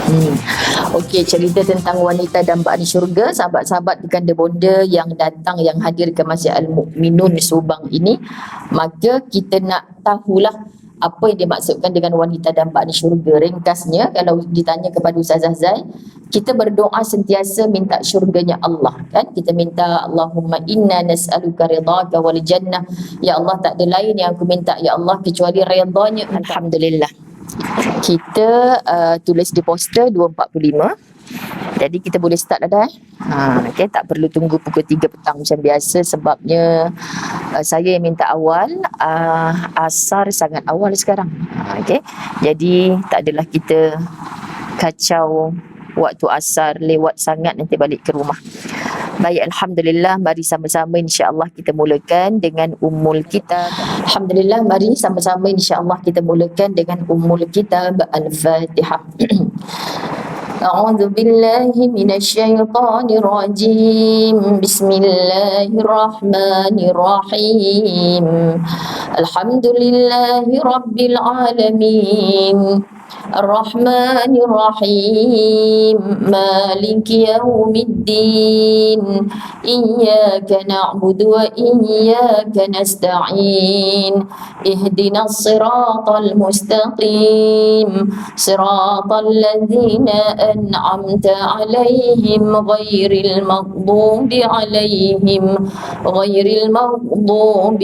Hmm. Okey, cerita tentang wanita dambaan syurga, sahabat-sahabat ganda bonda yang datang, yang hadir ke Masjid Al-Mukminun Subang ini, maka kita nak tahulah apa yang dimaksudkan dengan wanita dambaan syurga. Ringkasnya, kalau ditanya kepada Ustazah Zai, kita berdoa sentiasa minta syurganya Allah, kan? Kita minta Allahumma inna nas'aluka ridhaka wal jannah. Ya Allah, tak ada lain yang aku minta ya Allah kecuali redanya. Alhamdulillah. Kita tulis di poster 2.45. Jadi kita boleh start dah. Okay, tak perlu tunggu pukul 3 petang macam biasa, sebabnya saya yang minta awal, asar sangat awal sekarang. Okay, jadi tak adalah kita kacau waktu asar lewat sangat nanti balik ke rumah. Baik, Alhamdulillah, mari sama-sama insya-Allah kita mulakan dengan Ummul Kitab. Alhamdulillah, mari sama-sama insya-Allah kita mulakan dengan Ummul Kitab Al-Fatihah. A'udzu billahi minasyaitonir rajim. Bismillahirrahmanirrahim. Alhamdulillahi rabbil alamin. الرحمن الرحيم مالك يوم الدين إياك نعبد وإياك نستعين اهدنا الصراط المستقيم صراط الذين أنعمت عليهم غير المغضوب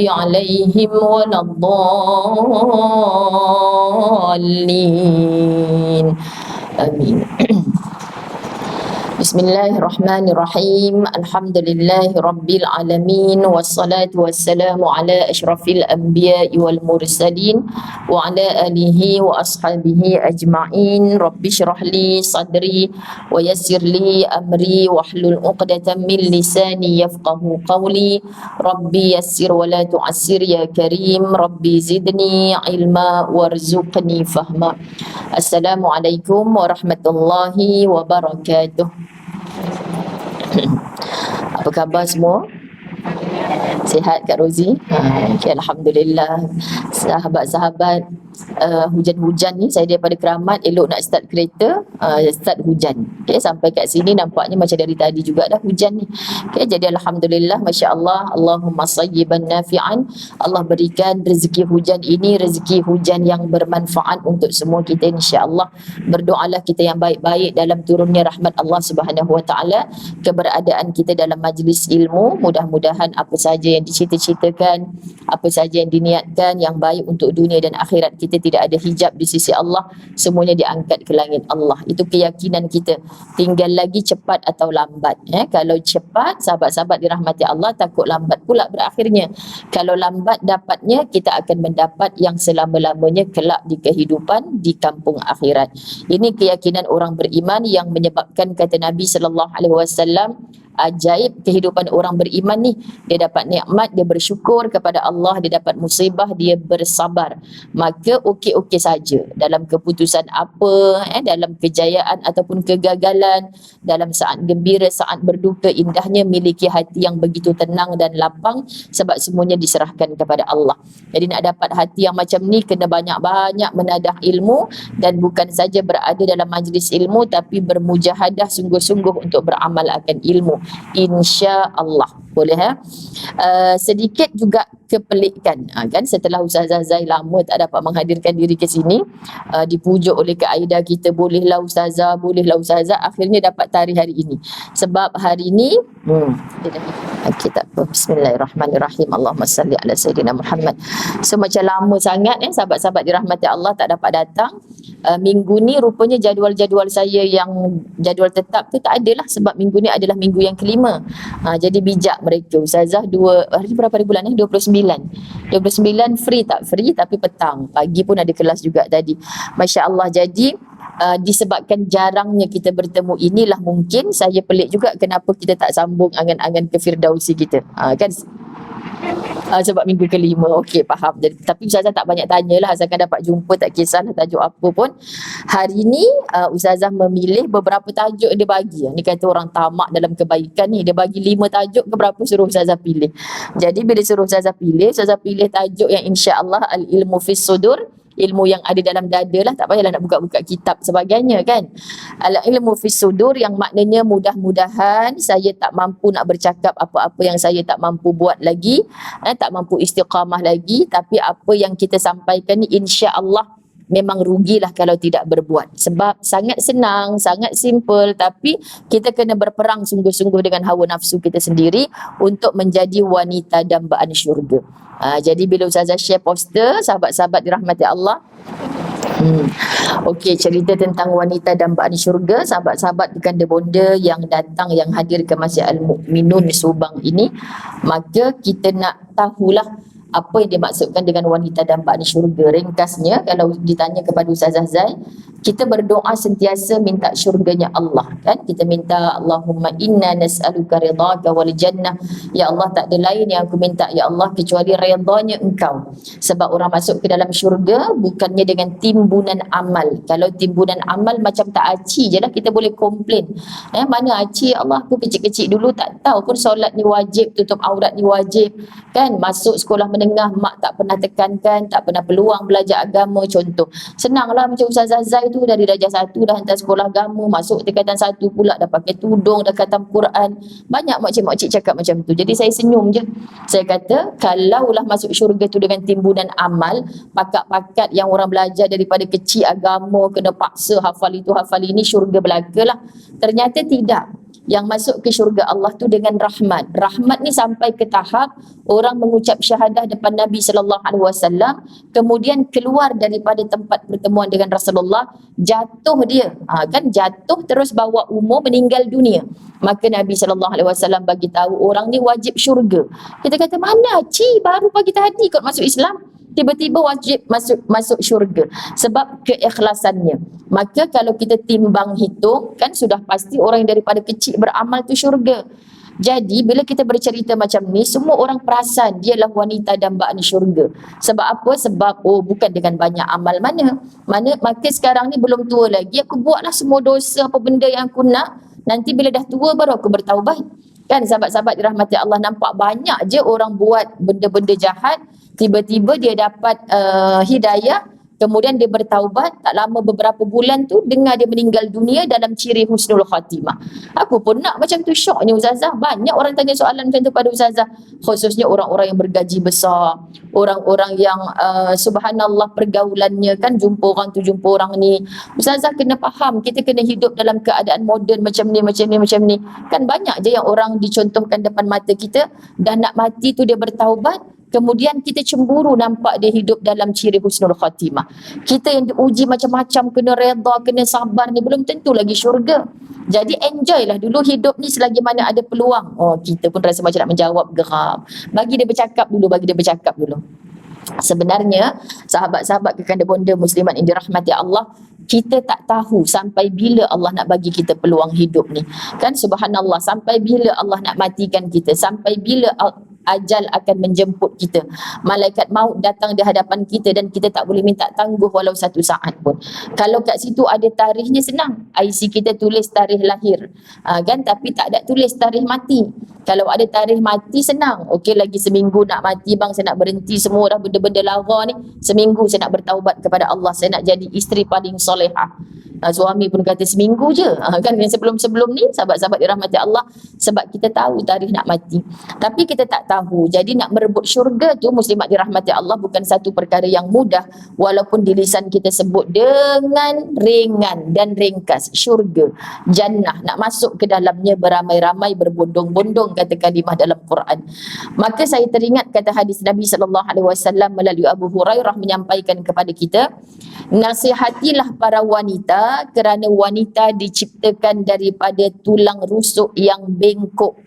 عليهم ولا الضالين. Amin. Bismillahirrahmanirrahim. Alhamdulillahi rabbil alamin, wassalatu wassalamu ala asyrafil anbiya'i wal mursalin wa ala alihi wa ashabihi ajma'in. Rabbi syrah li sadri wa yassir li amri wahlul 'uqdatam min lisani yafqahu qawli. Rabbi yassir wa la tu'assir ya karim. Rabbi zidni ilma warzuqni fahma. Assalamualaikum warahmatullahi wabarakatuh. Apa khabar semua? Sihat Kak Rozi? Okay, Alhamdulillah. Sahabat-sahabat, hujan-hujan ni saya daripada Keramat, elok nak start kereta, start hujan. Okay, sampai kat sini nampaknya macam dari tadi juga dah hujan ni. Okay, jadi Alhamdulillah, Masya Allah, Allahumma sayyiban nafi'an. Allah berikan rezeki hujan ini, rezeki hujan yang bermanfaat untuk semua kita insya-Allah. Berdoalah kita yang baik-baik dalam turunnya rahmat Allah Subhanahu Wa Taala, keberadaan kita dalam majlis ilmu, mudah-mudahan apa saja yang dicita-citakan, apa saja yang diniatkan yang baik untuk dunia dan akhirat kita, tidak ada hijab di sisi Allah, semuanya diangkat ke langit Allah. Itu keyakinan kita. Tinggal lagi cepat atau lambat. Kalau cepat, sahabat-sahabat dirahmati Allah, takut lambat pula berakhirnya. Kalau lambat dapatnya, kita akan mendapat yang selama-lamanya kelak di kehidupan di kampung akhirat. Ini keyakinan orang beriman yang menyebabkan kata Nabi sallallahu alaihi wasallam, ajaib kehidupan orang beriman ni, dia dapat nikmat, dia bersyukur kepada Allah, dia dapat musibah, dia bersabar. Maka okey-okey saja dalam keputusan apa, dalam kejayaan ataupun kegagalan, dalam saat gembira, saat berduka, indahnya miliki hati yang begitu tenang dan lapang, sebab semuanya diserahkan kepada Allah. Jadi nak dapat hati yang macam ni, kena banyak-banyak menadah ilmu, dan bukan saja berada dalam majlis ilmu, tapi bermujahadah sungguh-sungguh untuk beramal akan ilmu, insya-Allah. Boleh sedikit juga kepelikan, kan, setelah Ustazah Zai lama tak dapat menghadirkan diri ke sini, dipujuk oleh Kak Aida kita, bolehlah Ustazah, akhirnya dapat tarikh hari ini. Sebab hari ini okay, tak apa. Bismillahirrahmanirrahim. Allahumma salli ala Sayyidina Muhammad. So macam lama sangat sahabat-sahabat dirahmati Allah tak dapat datang. Minggu ni rupanya jadual-jadual saya yang jadual tetap tu tak adalah, sebab minggu ni adalah minggu yang kelima. Jadi bijak mereka. Ustazah hari berapa hari bulan 29 free tak free, tapi petang, pagi pun ada kelas juga tadi. Masya Allah. Jadi disebabkan jarangnya kita bertemu inilah mungkin saya pelik juga kenapa kita tak sambung angan-angan ke Firdausi kita, kan, sebab minggu kelima. Okey, faham. Jadi, tapi Ustazah tak banyak tanyalah, asalkan dapat jumpa, tak kisahlah tajuk apa pun. Hari ni Ustazah memilih beberapa tajuk dia bagi. Ni kata orang tamak dalam kebaikan ni, dia bagi 5 tajuk ke berapa, suruh Ustazah pilih. Jadi bila suruh Ustazah pilih tajuk yang insya-Allah al-ilmu fis sudur, ilmu yang ada dalam dada lah, tak payahlah nak buka-buka kitab sebagainya kan. Al-ilmu fis sudur yang maknanya mudah-mudahan saya tak mampu nak bercakap apa-apa yang saya tak mampu buat lagi, tak mampu istiqamah lagi, tapi apa yang kita sampaikan ni insya-Allah memang rugilah kalau tidak berbuat. Sebab sangat senang, sangat simple, tapi kita kena berperang sungguh-sungguh dengan hawa nafsu kita sendiri untuk menjadi wanita dambaan syurga. Jadi bila Ustazah share poster, sahabat-sahabat dirahmati Allah, okey, cerita tentang wanita dambaan syurga, sahabat-sahabat di Kanda Bonda yang datang, yang hadir ke Masjid Al-Mukminun Subang ini, maka kita nak tahulah apa yang dimaksudkan dengan wanita dambaan syurga. Ringkasnya, kalau ditanya kepada Ustazah Zai, kita berdoa sentiasa minta syurganya Allah kan. Kita minta Allahumma inna nas'aluka ridhaka wal jannah. Ya Allah, tak ada lain yang aku minta ya Allah kecuali redanya Engkau. Sebab orang masuk ke dalam syurga bukannya dengan timbunan amal. Kalau timbunan amal macam tak aci je lah, kita boleh komplain. Mana aci Allah, aku kecil-kecil dulu tak tahu pun solat ni wajib, tutup aurat ni wajib kan. Masuk sekolah menengah mak tak pernah tekankan, tak pernah peluang belajar agama contoh. Senanglah macam Ustazah Zai tu, dari darjah 1 dah hantar sekolah agama, masuk tingkatan 1 pula dah pakai tudung, dah khatam Quran. Banyak makcik-makcik cakap macam tu. Jadi saya senyum je. Saya kata kalaulah masuk syurga tu dengan timbunan amal, pakat-pakat yang orang belajar daripada kecil agama, kena paksa hafal itu hafal ini, syurga belaka lah. Ternyata tidak. Yang masuk ke syurga Allah tu dengan rahmat. Rahmat ni sampai ke tahap orang mengucap syahadah depan Nabi SAW, kemudian keluar daripada tempat pertemuan dengan Rasulullah, jatuh dia, kan jatuh terus bawa umur, meninggal dunia. Maka Nabi SAW bagi tahu orang ni wajib syurga. Kita kata mana cik, baru pagi tadi kot masuk Islam, tiba-tiba wajib masuk syurga sebab keikhlasannya. Maka kalau kita timbang hitung kan sudah pasti orang yang daripada kecil beramal tu syurga. Jadi bila kita bercerita macam ni, semua orang perasan dialah wanita dambaan syurga. Sebab apa? Sebab bukan dengan banyak amal mana maka sekarang ni belum tua lagi, aku buatlah semua dosa apa benda yang aku nak, nanti bila dah tua baru aku bertaubat. Kan sahabat-sahabat dirahmati Allah, nampak banyak je orang buat benda-benda jahat, tiba-tiba dia dapat hidayah, kemudian dia bertaubat, tak lama beberapa bulan tu dengar dia meninggal dunia dalam ciri husnul khatimah. Aku pun nak macam tu, syoknya Ustazah. Banyak orang tanya soalan macam tu pada Ustazah, khususnya orang-orang yang bergaji besar, orang-orang yang subhanallah pergaulannya kan, jumpa orang tu jumpa orang ni. Ustazah kena faham, kita kena hidup dalam keadaan moden macam ni. Kan banyak je yang orang dicontohkan depan mata kita, dah nak mati tu dia bertaubat, kemudian kita cemburu nampak dia hidup dalam ciri husnul khatimah. Kita yang diuji macam-macam, kena redha, kena sabar ni, belum tentu lagi syurga. Jadi enjoy lah dulu hidup ni selagi mana ada peluang. Kita pun rasa macam nak menjawab, geram. Bagi dia bercakap dulu. Sebenarnya sahabat-sahabat Kanda Bonda muslimat yang dirahmati Allah, kita tak tahu sampai bila Allah nak bagi kita peluang hidup ni. Kan subhanallah, sampai bila Allah nak matikan kita, sampai bila ajal akan menjemput kita, malaikat maut datang di hadapan kita dan kita tak boleh minta tangguh walau 1 saat pun. Kalau kat situ ada tarikhnya senang, IC kita tulis tarikh lahir, kan, tapi tak ada tulis tarikh mati. Kalau ada tarikh mati senang, okey lagi seminggu nak mati bang, saya nak berhenti semua dah benda-benda lara ni, seminggu saya nak bertaubat kepada Allah, saya nak jadi isteri paling solehah. Suami pun kata seminggu je, kan. Yang sebelum-sebelum ni sahabat-sahabat dirahmati Allah, sebab kita tahu tarikh nak mati, tapi kita tak tahu. Jadi nak merebut syurga tu muslimat dirahmati Allah bukan satu perkara yang mudah, walaupun di lisan kita sebut dengan ringan dan ringkas, syurga, jannah, nak masuk ke dalamnya beramai-ramai, berbondong-bondong kata kalimah dalam Quran. Maka saya teringat kata hadis Nabi SAW melalui Abu Hurairah menyampaikan kepada kita, nasihatilah para wanita kerana wanita diciptakan daripada tulang rusuk yang bengkok,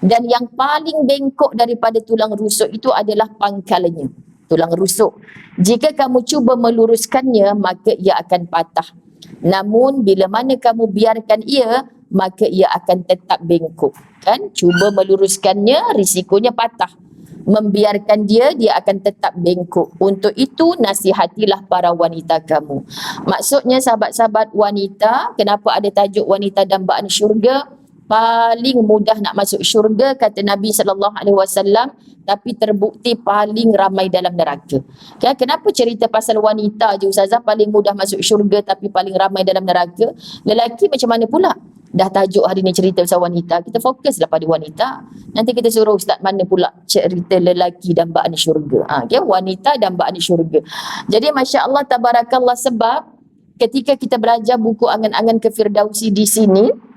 dan yang paling bengkok daripada tulang rusuk itu adalah pangkalnya, tulang rusuk. Jika kamu cuba meluruskannya, maka ia akan patah. Namun bila mana kamu biarkan ia, maka ia akan tetap bengkok. Kan? Cuba meluruskannya, risikonya patah. Membiarkan dia akan tetap bengkok. Untuk itu nasihatilah para wanita kamu. Maksudnya sahabat-sahabat wanita, kenapa ada tajuk wanita dambaan syurga? paling mudah nak masuk syurga kata Nabi SAW, tapi terbukti paling ramai dalam neraka. Okay, kenapa cerita pasal wanita je Ustazah paling mudah masuk syurga tapi paling ramai dalam neraka? Lelaki macam mana pula? Dah tajuk hari ni cerita pasal wanita, kita fokuslah pada wanita. Nanti kita suruh Ustaz mana pula cerita lelaki dambaan syurga. Okay, wanita dambaan syurga. Jadi Masya Allah tabarakallah, sebab ketika kita belajar buku Angan-Angan Kefirdausi di sini,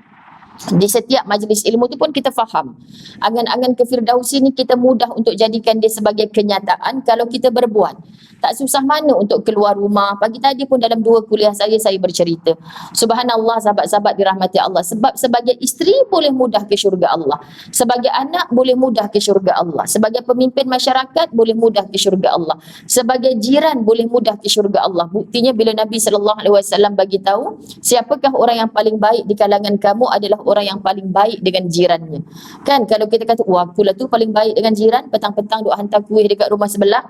di setiap majlis ilmu tu pun kita faham angan-angan Kefirdausi ni kita mudah untuk jadikan dia sebagai kenyataan kalau kita berbuat. Tak susah mana untuk keluar rumah. Pagi tadi pun dalam 2 kuliah saya bercerita. Subhanallah sahabat-sahabat dirahmati Allah. Sebab sebagai isteri boleh mudah ke syurga Allah. Sebagai anak boleh mudah ke syurga Allah. Sebagai pemimpin masyarakat boleh mudah ke syurga Allah. Sebagai jiran boleh mudah ke syurga Allah. Buktinya bila Nabi SAW bagi tahu, siapakah orang yang paling baik di kalangan kamu adalah orang yang paling baik dengan jirannya. Kan kalau kita kata, wah akulah tu paling baik dengan jiran, petang-petang duk hantar kuih dekat rumah sebelah.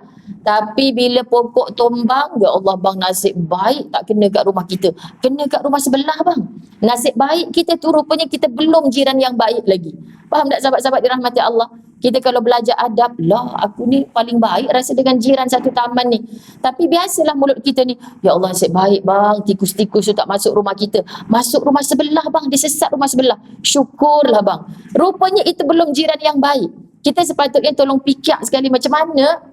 Tapi bila pokok tumbang, ya Allah bang, nasib baik tak kena kat rumah kita, kena kat rumah sebelah bang. Nasib baik kita tu rupanya kita belum jiran yang baik lagi. Faham tak sahabat-sahabat dirahmati Allah? Kita kalau belajar adab, lah aku ni paling baik rasa dengan jiran satu taman ni. Tapi biasalah mulut kita ni, ya Allah nasib baik bang, tikus-tikus tu tak masuk rumah kita, masuk rumah sebelah bang, dia sesat rumah sebelah. Syukurlah bang. Rupanya itu belum jiran yang baik. Kita sepatutnya tolong fikir sekali macam mana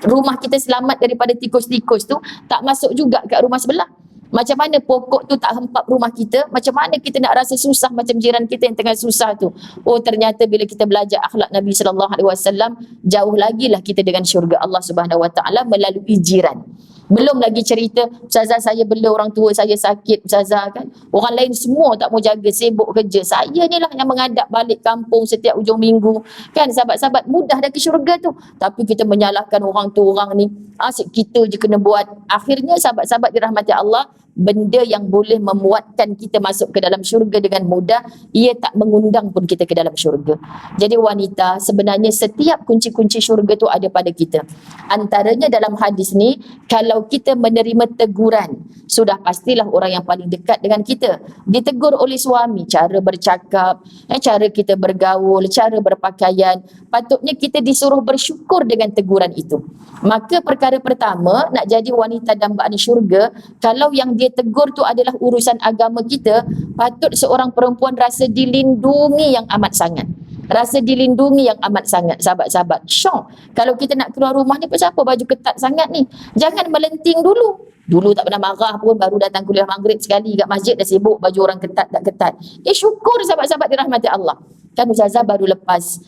rumah kita selamat daripada tikus-tikus tu tak masuk juga kat rumah sebelah. Macam mana pokok tu tak hempap rumah kita, macam mana kita nak rasa susah macam jiran kita yang tengah susah tu. Oh ternyata bila kita belajar akhlak Nabi SAW, jauh lagi lah kita dengan syurga Allah Subhanahu Wa Taala melalui jiran. Belum lagi cerita, Ustazah saya bela orang tua saya sakit Ustazah kan. Orang lain semua tak mau jaga, sibuk kerja. Saya ni lah yang menghadap balik kampung setiap hujung minggu. Kan sahabat-sahabat, mudah dah ke syurga tu. Tapi kita menyalahkan orang tu, orang ni. Asyik kita je kena buat. Akhirnya sahabat-sahabat dirahmati Allah, benda yang boleh memuatkan kita masuk ke dalam syurga dengan mudah, ia tak mengundang pun kita ke dalam syurga. Jadi wanita, sebenarnya setiap kunci-kunci syurga tu ada pada kita. Antaranya dalam hadis ni, kalau kita menerima teguran, sudah pastilah orang yang paling dekat dengan kita. Ditegur oleh suami, cara bercakap, cara kita bergaul, cara berpakaian, patutnya kita disuruh bersyukur dengan teguran itu. Maka perkara pertama, nak jadi wanita dambaan syurga, kalau yang dia tegur tu adalah urusan agama kita, patut seorang perempuan rasa dilindungi yang amat sangat. Rasa dilindungi yang amat sangat, sahabat-sahabat. Syok. Kalau kita nak keluar rumah ni, pasal apa baju ketat sangat ni? Jangan melenting dulu. Dulu tak pernah marah pun, baru datang kuliah maghrib sekali kat masjid dah sibuk baju orang ketat tak ketat. Syukur sahabat-sahabat dirahmati Allah. Kan Ustazah baru lepas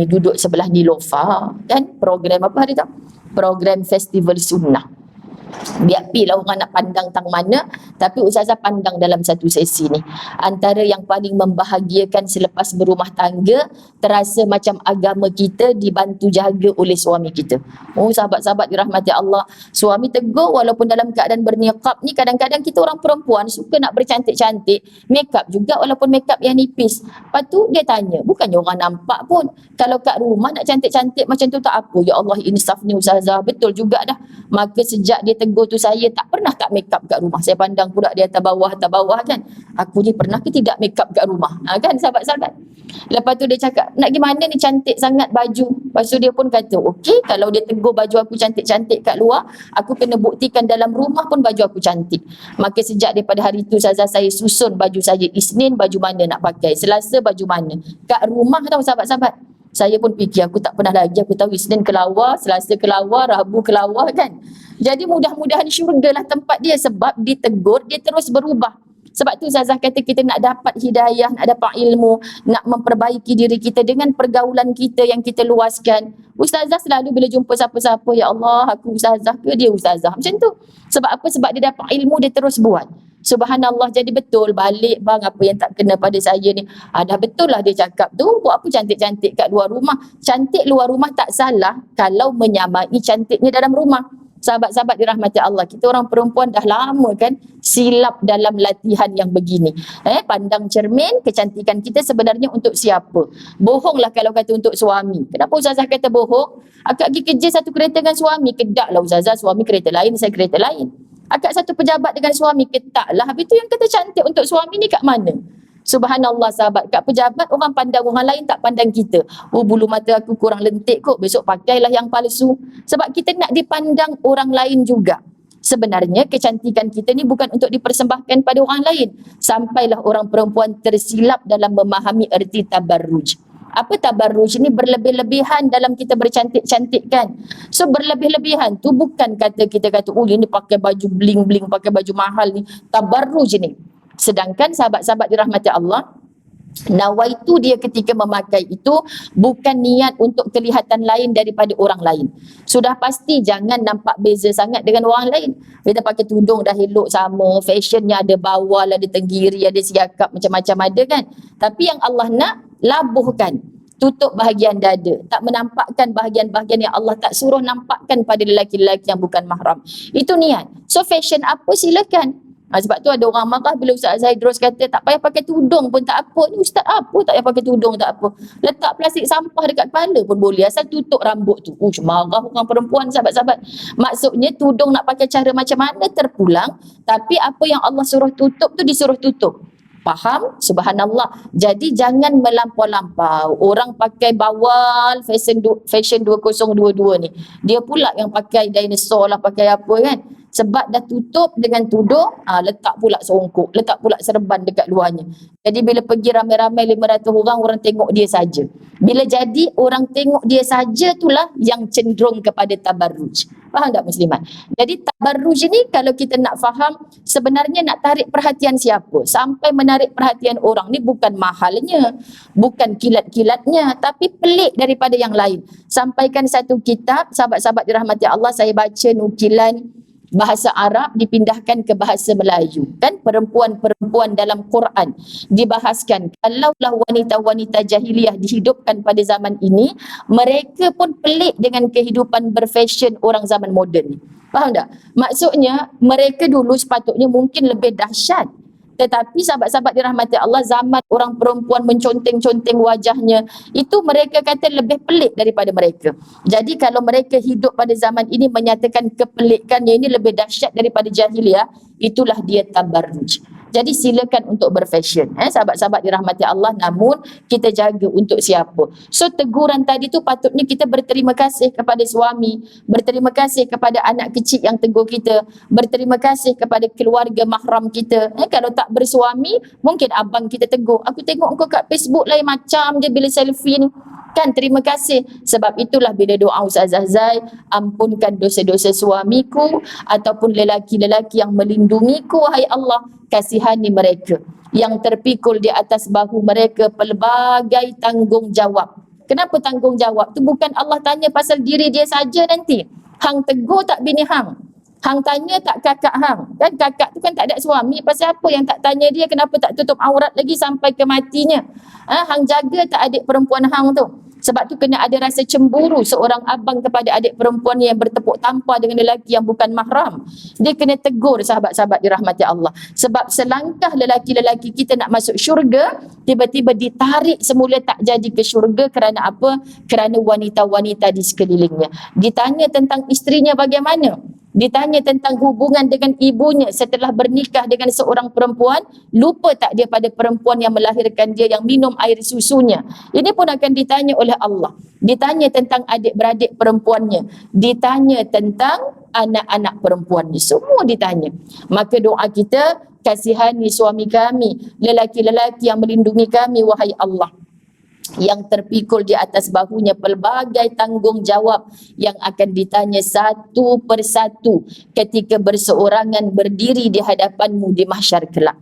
duduk sebelah Nilofa, kan program apa hari tu? Program Festival Sunnah. Biar pilah orang nak pandang tang mana, tapi Ustazah pandang dalam satu sesi ni. Antara yang paling membahagiakan selepas berumah tangga, terasa macam agama kita dibantu jaga oleh suami kita. Oh sahabat-sahabat dirahmati Allah, suami tegur walaupun dalam keadaan berniqab ni, kadang-kadang kita orang perempuan suka nak bercantik-cantik, make up juga walaupun make up yang nipis. Lepas tu dia tanya, bukannya orang nampak pun, kalau kat rumah nak cantik-cantik macam tu tak apa. Ya Allah, insafnya Ustazah, betul juga dah. Maka sejak dia tegur tu, saya tak pernah tak make up kat rumah. Saya pandang pula dia atas bawah kan. Aku ni pernah ke tidak make up kat rumah? Kan sahabat-sahabat. Lepas tu dia cakap, nak gimana ni cantik sangat baju. Lepas tu dia pun kata, okey, kalau dia tegur baju aku cantik-cantik kat luar, aku kena buktikan dalam rumah pun baju aku cantik. Maka sejak daripada hari tu Ustazah, saya susun baju saya. Isnin baju mana nak pakai, Selasa baju mana. Kat rumah tau sahabat-sahabat. Saya pun fikir, aku tak pernah lagi, aku tahu Isnin kelawar, Selasa kelawar, Rabu kelawar kan. Jadi mudah-mudahan syurga lah tempat dia, sebab ditegur, dia terus berubah. Sebab tu Ustazah kata kita nak dapat hidayah, nak dapat ilmu, nak memperbaiki diri kita dengan pergaulan kita yang kita luaskan. Ustazah selalu bila jumpa siapa-siapa, ya Allah, aku Ustazah ke dia Ustazah? Macam tu. Sebab apa? Sebab dia dapat ilmu, dia terus buat. Subhanallah, jadi betul balik bang apa yang tak kena pada saya ni. Dah betul lah dia cakap tu, buat apa cantik-cantik kat luar rumah. Cantik luar rumah tak salah kalau menyamai cantiknya dalam rumah. Sahabat-sahabat dirahmati Allah, kita orang perempuan dah lama kan silap dalam latihan yang begini. Pandang cermin, kecantikan kita sebenarnya untuk siapa? Bohonglah kalau kata untuk suami. Kenapa Ustazah kata bohong? Akak pergi kerja satu kereta dengan suami, kedak lah Ustazah, suami kereta lain, saya kereta lain. Akak satu pejabat dengan suami, ketak lah. Habis tu yang kata cantik untuk suami ni kat mana? Subhanallah sahabat, kat pejabat orang pandang orang lain, tak pandang kita. Oh, bulu mata aku kurang lentik kot, besok pakailah yang palsu. Sebab kita nak dipandang orang lain juga. Sebenarnya kecantikan kita ni bukan untuk dipersembahkan pada orang lain. Sampailah orang perempuan tersilap dalam memahami erti tabarruj. Apa tabarruj ni? Berlebih-lebihan dalam kita bercantik-cantikkan. So berlebih-lebihan tu bukan kata kita kata, oh ini pakai baju bling-bling, pakai baju mahal ni, tabarruj ni. Sedangkan sahabat-sahabat dirahmati Allah, nawaitu dia ketika memakai itu bukan niat untuk kelihatan lain daripada orang lain. Sudah pasti jangan nampak beza sangat dengan orang lain. Kita pakai tudung dah elok sama, fashionnya ada bawal, ada tenggiri, ada siakap, macam-macam ada kan. Tapi yang Allah nak, labuhkan, tutup bahagian dada, tak menampakkan bahagian-bahagian yang Allah tak suruh nampakkan pada lelaki-lelaki yang bukan mahram. Itu niat. So fashion apa silakan. Sebab tu ada orang marah bila Ustaz Zaidros kata tak payah pakai tudung pun tak apa. Ni Ustaz apa tak payah pakai tudung tak apa. Letak plastik sampah dekat kepala pun boleh, asal tutup rambut tu. Marah orang perempuan sahabat-sahabat. Maksudnya tudung nak pakai cara macam mana terpulang, tapi apa yang Allah suruh tutup tu disuruh tutup. Faham? Subhanallah. Jadi jangan melampau-lampau. Orang pakai bawal fashion 2022 ni. Dia pula yang pakai dinosaur lah, pakai apa kan. Sebab dah tutup dengan tudung, letak pula songkok, letak pula serban dekat luarnya. Jadi bila pergi ramai-ramai 500 orang, orang tengok dia saja. Bila jadi orang tengok dia saja, itulah yang cenderung kepada tabarruj. Faham tak muslimat? Jadi tabarruj ni kalau kita nak faham, sebenarnya nak tarik perhatian siapa? Sampai menarik perhatian orang ni bukan mahalnya, bukan kilat-kilatnya, tapi pelik daripada yang lain. Sampaikan satu kitab, sahabat-sahabat dirahmati Allah, saya baca nukilan bahasa Arab dipindahkan ke bahasa Melayu. Kan perempuan-perempuan dalam Quran dibahaskan. Kalaulah wanita-wanita jahiliah dihidupkan pada zaman ini, mereka pun pelik dengan kehidupan berfashion orang zaman moden ni. Faham tak? Maksudnya mereka dulu sepatutnya mungkin lebih dahsyat. Tetapi sahabat-sahabat dirahmati Allah, zaman orang perempuan menconteng-conteng wajahnya, itu mereka kata lebih pelik daripada mereka. Jadi kalau mereka hidup pada zaman ini menyatakan kepelikannya ini lebih dahsyat daripada jahiliah, itulah dia tabarruj. Jadi silakan untuk berfashion, sahabat-sahabat dirahmati Allah, namun kita jaga untuk siapa. So teguran tadi tu patutnya kita berterima kasih kepada suami, berterima kasih kepada anak kecil yang tegur kita, berterima kasih kepada keluarga mahram kita. Kalau tak bersuami, mungkin abang kita tegur, aku tengok kau kat Facebook lain macam je bila selfie ni. Kan terima kasih. Sebab itulah bila doa Ustaz Zai, ampunkan dosa-dosa suamiku ataupun lelaki-lelaki yang melindungiku, wahai Allah, kasihani mereka yang terpikul di atas bahu mereka pelbagai tanggungjawab. Kenapa tanggungjawab tu? Bukan Allah tanya pasal diri dia saja nanti. Hang tegur tak bini hang? Hang tanya tak kakak hang? Kan kakak tu kan tak ada suami, pasal apa yang tak tanya dia, kenapa tak tutup aurat lagi sampai ke matinya? Hang jaga tak adik perempuan hang tu? Sebab tu kena ada rasa cemburu seorang abang kepada adik perempuan yang bertepuk tampar dengan lelaki yang bukan mahram. Dia kena tegur sahabat-sahabat dirahmati Allah. Sebab selangkah lelaki-lelaki kita nak masuk syurga, tiba-tiba ditarik semula tak jadi ke syurga kerana apa? Kerana wanita-wanita di sekelilingnya. Ditanya tentang isterinya bagaimana? Ditanya tentang hubungan dengan ibunya setelah bernikah dengan seorang perempuan, lupa tak dia pada perempuan yang melahirkan dia, yang minum air susunya. Ini pun akan ditanya oleh Allah. Ditanya tentang adik-beradik perempuannya, ditanya tentang anak-anak perempuannya, semua ditanya. Maka doa kita, kasihani suami kami, lelaki-lelaki yang melindungi kami, wahai Allah, yang terpikul di atas bahunya pelbagai tanggungjawab yang akan ditanya satu persatu ketika berseorangan berdiri di hadapanmu di mahsyar kelak.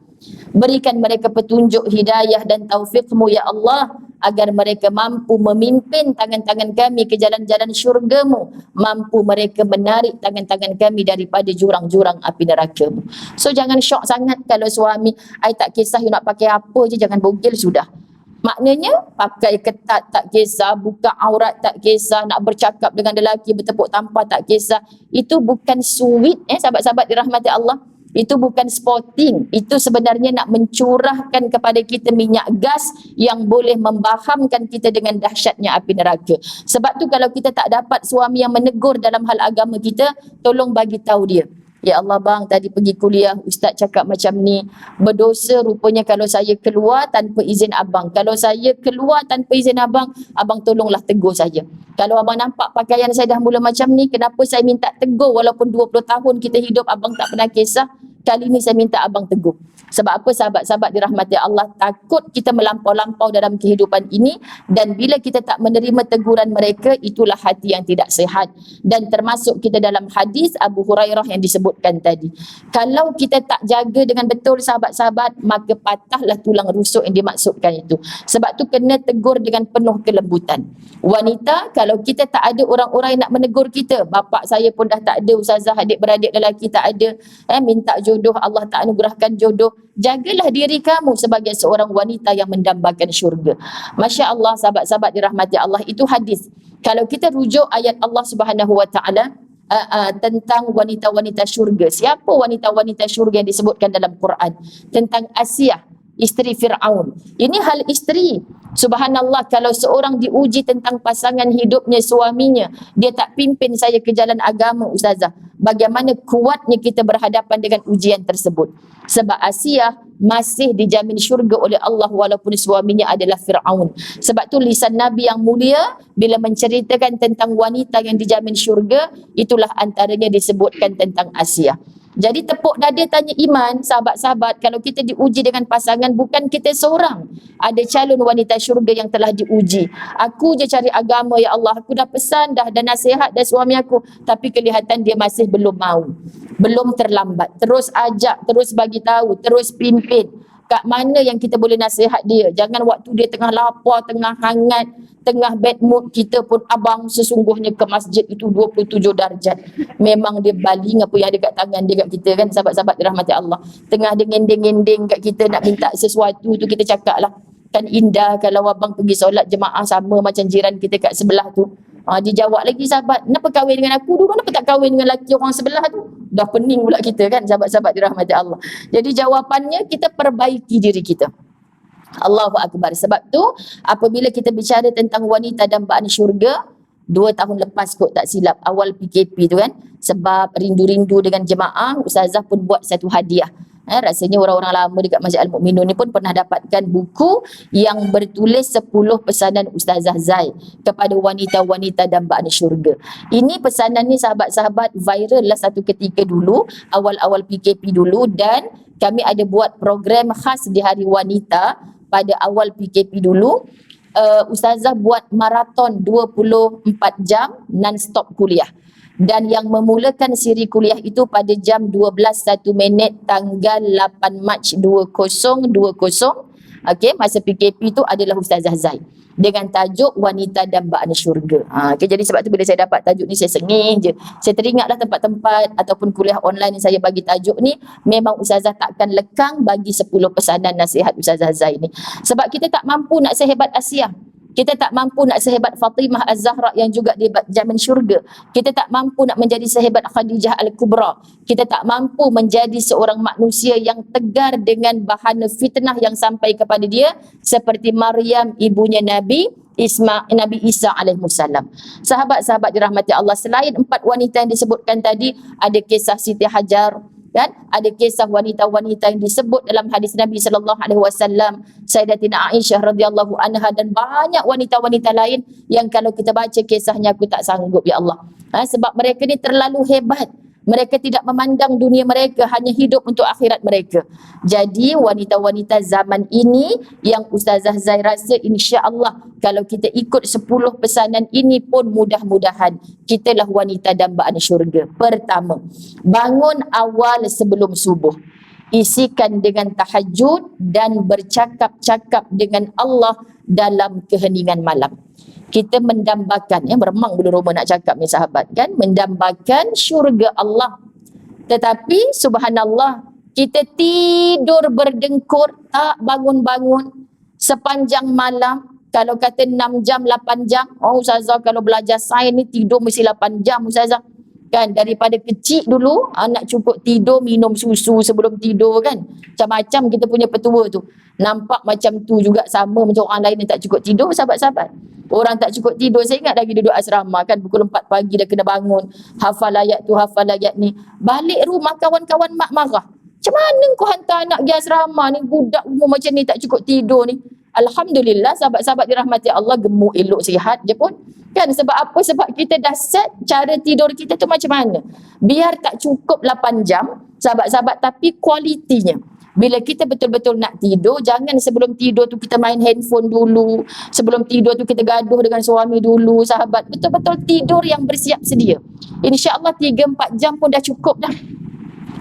Berikan mereka petunjuk, hidayah dan taufikmu ya Allah, agar mereka mampu memimpin tangan-tangan kami ke jalan-jalan syurgamu, mampu mereka menarik tangan-tangan kami daripada jurang-jurang api nerakamu. So jangan syok sangat kalau suami, I tak kisah you nak pakai apa je, jangan bogel sudah. Maknanya pakai ketat tak kisah, buka aurat tak kisah, nak bercakap dengan lelaki bertepuk tampar tak kisah. Itu bukan sweet sahabat-sahabat dirahmati Allah. Itu bukan sporting. Itu sebenarnya nak mencurahkan kepada kita minyak gas yang boleh membahamkan kita dengan dahsyatnya api neraka. Sebab tu kalau kita tak dapat suami yang menegur dalam hal agama kita, tolong bagi tahu dia. Ya Allah bang, tadi pergi kuliah, ustaz cakap macam ni. Berdosa rupanya kalau saya keluar tanpa izin abang. Kalau saya keluar tanpa izin abang, abang tolonglah tegur saya. Kalau abang nampak pakaian saya dah mula macam ni, kenapa saya minta tegur walaupun 20 tahun kita hidup abang tak pernah kisah. Kali ni saya minta abang tegur. Sebab apa sahabat-sahabat dirahmati Allah, takut kita melampau-lampau dalam kehidupan ini, dan bila kita tak menerima teguran mereka, itulah hati yang tidak sihat. Dan termasuk kita dalam hadis Abu Hurairah yang disebutkan tadi. Kalau kita tak jaga dengan betul sahabat-sahabat, maka patahlah tulang rusuk yang dimaksudkan itu. Sebab tu kena tegur dengan penuh kelembutan. Wanita, kalau kita tak ada orang-orang yang nak menegur kita, bapak saya pun dah tak ada, ustazah, adik-beradik lelaki tak ada, minta jodoh, Allah tak anugerahkan jodoh, jagalah diri kamu sebagai seorang wanita yang mendambakan syurga. Masya Allah, sahabat-sahabat dirahmati Allah, itu hadis. Kalau kita rujuk ayat Allah Subhanahu Wa Taala tentang wanita-wanita syurga, siapa wanita-wanita syurga yang disebutkan dalam Quran? Tentang Asiyah, isteri Fir'aun. Ini hal isteri. Subhanallah, kalau seorang diuji tentang pasangan hidupnya, suaminya, dia tak pimpin saya ke jalan agama, ustazah, bagaimana kuatnya kita berhadapan dengan ujian tersebut. Sebab Asiyah masih dijamin syurga oleh Allah walaupun suaminya adalah Fir'aun. Sebab tu lisan Nabi yang mulia bila menceritakan tentang wanita yang dijamin syurga, itulah antaranya disebutkan tentang Asiyah. Jadi tepuk dada tanya iman, sahabat-sahabat, kalau kita diuji dengan pasangan, bukan kita seorang. Ada calon wanita syurga yang telah diuji. Aku je cari agama, ya Allah, aku dah pesan, dah nasihat dah suami aku, tapi kelihatan dia masih belum mau. Belum terlambat. Terus ajak, terus bagi tahu, terus pimpin. Kat mana yang kita boleh nasihat dia. Jangan waktu dia tengah lapar, tengah hangat, tengah bad mood, kita pun, abang, sesungguhnya ke masjid itu 27 darjat. Memang dia baling apa yang ada kat tangan dia kat kita kan, sahabat-sahabat dirahmati Allah. Tengah dia ngending-ngending kat kita nak minta sesuatu tu, kita cakap lah, kan indah kalau abang pergi solat jemaah sama macam jiran kita kat sebelah tu. Dia jawab lagi, sahabat, kenapa kahwin dengan aku dulu, kenapa tak kahwin dengan lelaki orang sebelah tu? Dah pening pula kita kan, sahabat-sahabat dirahmati Allah. Jadi jawapannya, kita perbaiki diri kita. Allahu Akbar. Sebab tu apabila kita bicara tentang wanita dambaan syurga, 2 tahun lepas kot tak silap, awal PKP tu kan, sebab rindu-rindu dengan jemaah, ustazah pun buat satu hadiah. Rasanya orang-orang lama dekat Masjid Al-Mukminun ni pun pernah dapatkan buku yang bertulis 10 pesanan Ustazah Zai kepada wanita-wanita dambaan syurga. Ini pesanan ni sahabat-sahabat viral lah satu ketika dulu, awal-awal PKP dulu, dan kami ada buat program khas di Hari Wanita pada awal PKP dulu. Ustazah buat maraton 24 jam non-stop kuliah. Dan yang memulakan siri kuliah itu pada jam 12:01 tanggal 8 Mac 2020. Okey, masa PKP itu adalah Ustazah Zai dengan tajuk Wanita Dambaan Syurga. Okay, jadi sebab tu bila saya dapat tajuk ni, saya sengih je. Saya teringatlah tempat-tempat ataupun kuliah online yang saya bagi tajuk ni, memang Ustazah takkan lekang bagi 10 pesanan nasihat Ustazah Zai ni. Sebab kita tak mampu nak sehebat Asiyah. Kita tak mampu nak sehebat Fatimah Az-Zahra yang juga dijamin syurga. Kita tak mampu nak menjadi sehebat Khadijah Al-Kubra. Kita tak mampu menjadi seorang manusia yang tegar dengan bahana fitnah yang sampai kepada dia, seperti Maryam, ibunya Nabi Isa alaihissalam. Sahabat-sahabat dirahmati Allah, selain 4 wanita yang disebutkan tadi, ada kisah Siti Hajar, kan? Ada kisah wanita-wanita yang disebut dalam hadis Nabi sallallahu alaihi wasallam, Sayyidatina Aisyah radhiyallahu anha, dan banyak wanita-wanita lain yang kalau kita baca kisahnya aku tak sanggup, ya Allah. Sebab mereka ni terlalu hebat. Mereka tidak memandang dunia mereka, hanya hidup untuk akhirat mereka. Jadi wanita-wanita zaman ini yang Ustazah Zai rasa, insya-Allah kalau kita ikut 10 pesanan ini pun mudah-mudahan kitalah wanita dambaan syurga. Pertama, bangun awal sebelum subuh. Isikan dengan tahajud dan bercakap-cakap dengan Allah dalam keheningan malam. Kita mendambakan, meremang bulu roma nak cakap ni sahabat kan, mendambakan syurga Allah. Tetapi subhanallah, kita tidur berdengkur, tak bangun-bangun sepanjang malam. Kalau kata 6 jam, 8 jam, ustazah kalau belajar sains ni tidur mesti 8 jam ustazah. Kan daripada kecil dulu anak cukup tidur, minum susu sebelum tidur kan. Macam-macam kita punya petua tu. Nampak macam tu juga sama macam orang lain yang tak cukup tidur, sahabat-sahabat. Orang tak cukup tidur, saya ingat lagi duduk asrama kan, pukul 4 pagi dah kena bangun, hafal ayat tu, hafal ayat ni. Balik rumah kawan-kawan mak marah. Macam mana kau hantar anak pergi asrama ni, budak umur macam ni tak cukup tidur ni. Alhamdulillah sahabat-sahabat dirahmati Allah, gemuk elok sihat je pun. Kan sebab apa? Sebab kita dah set cara tidur kita tu macam mana. Biar tak cukup 8 jam sahabat-sahabat, tapi kualitinya. Bila kita betul-betul nak tidur, jangan sebelum tidur tu kita main handphone dulu. Sebelum tidur tu kita gaduh dengan suami dulu, sahabat. Betul-betul tidur yang bersiap sedia. InsyaAllah 3-4 jam pun dah cukup dah.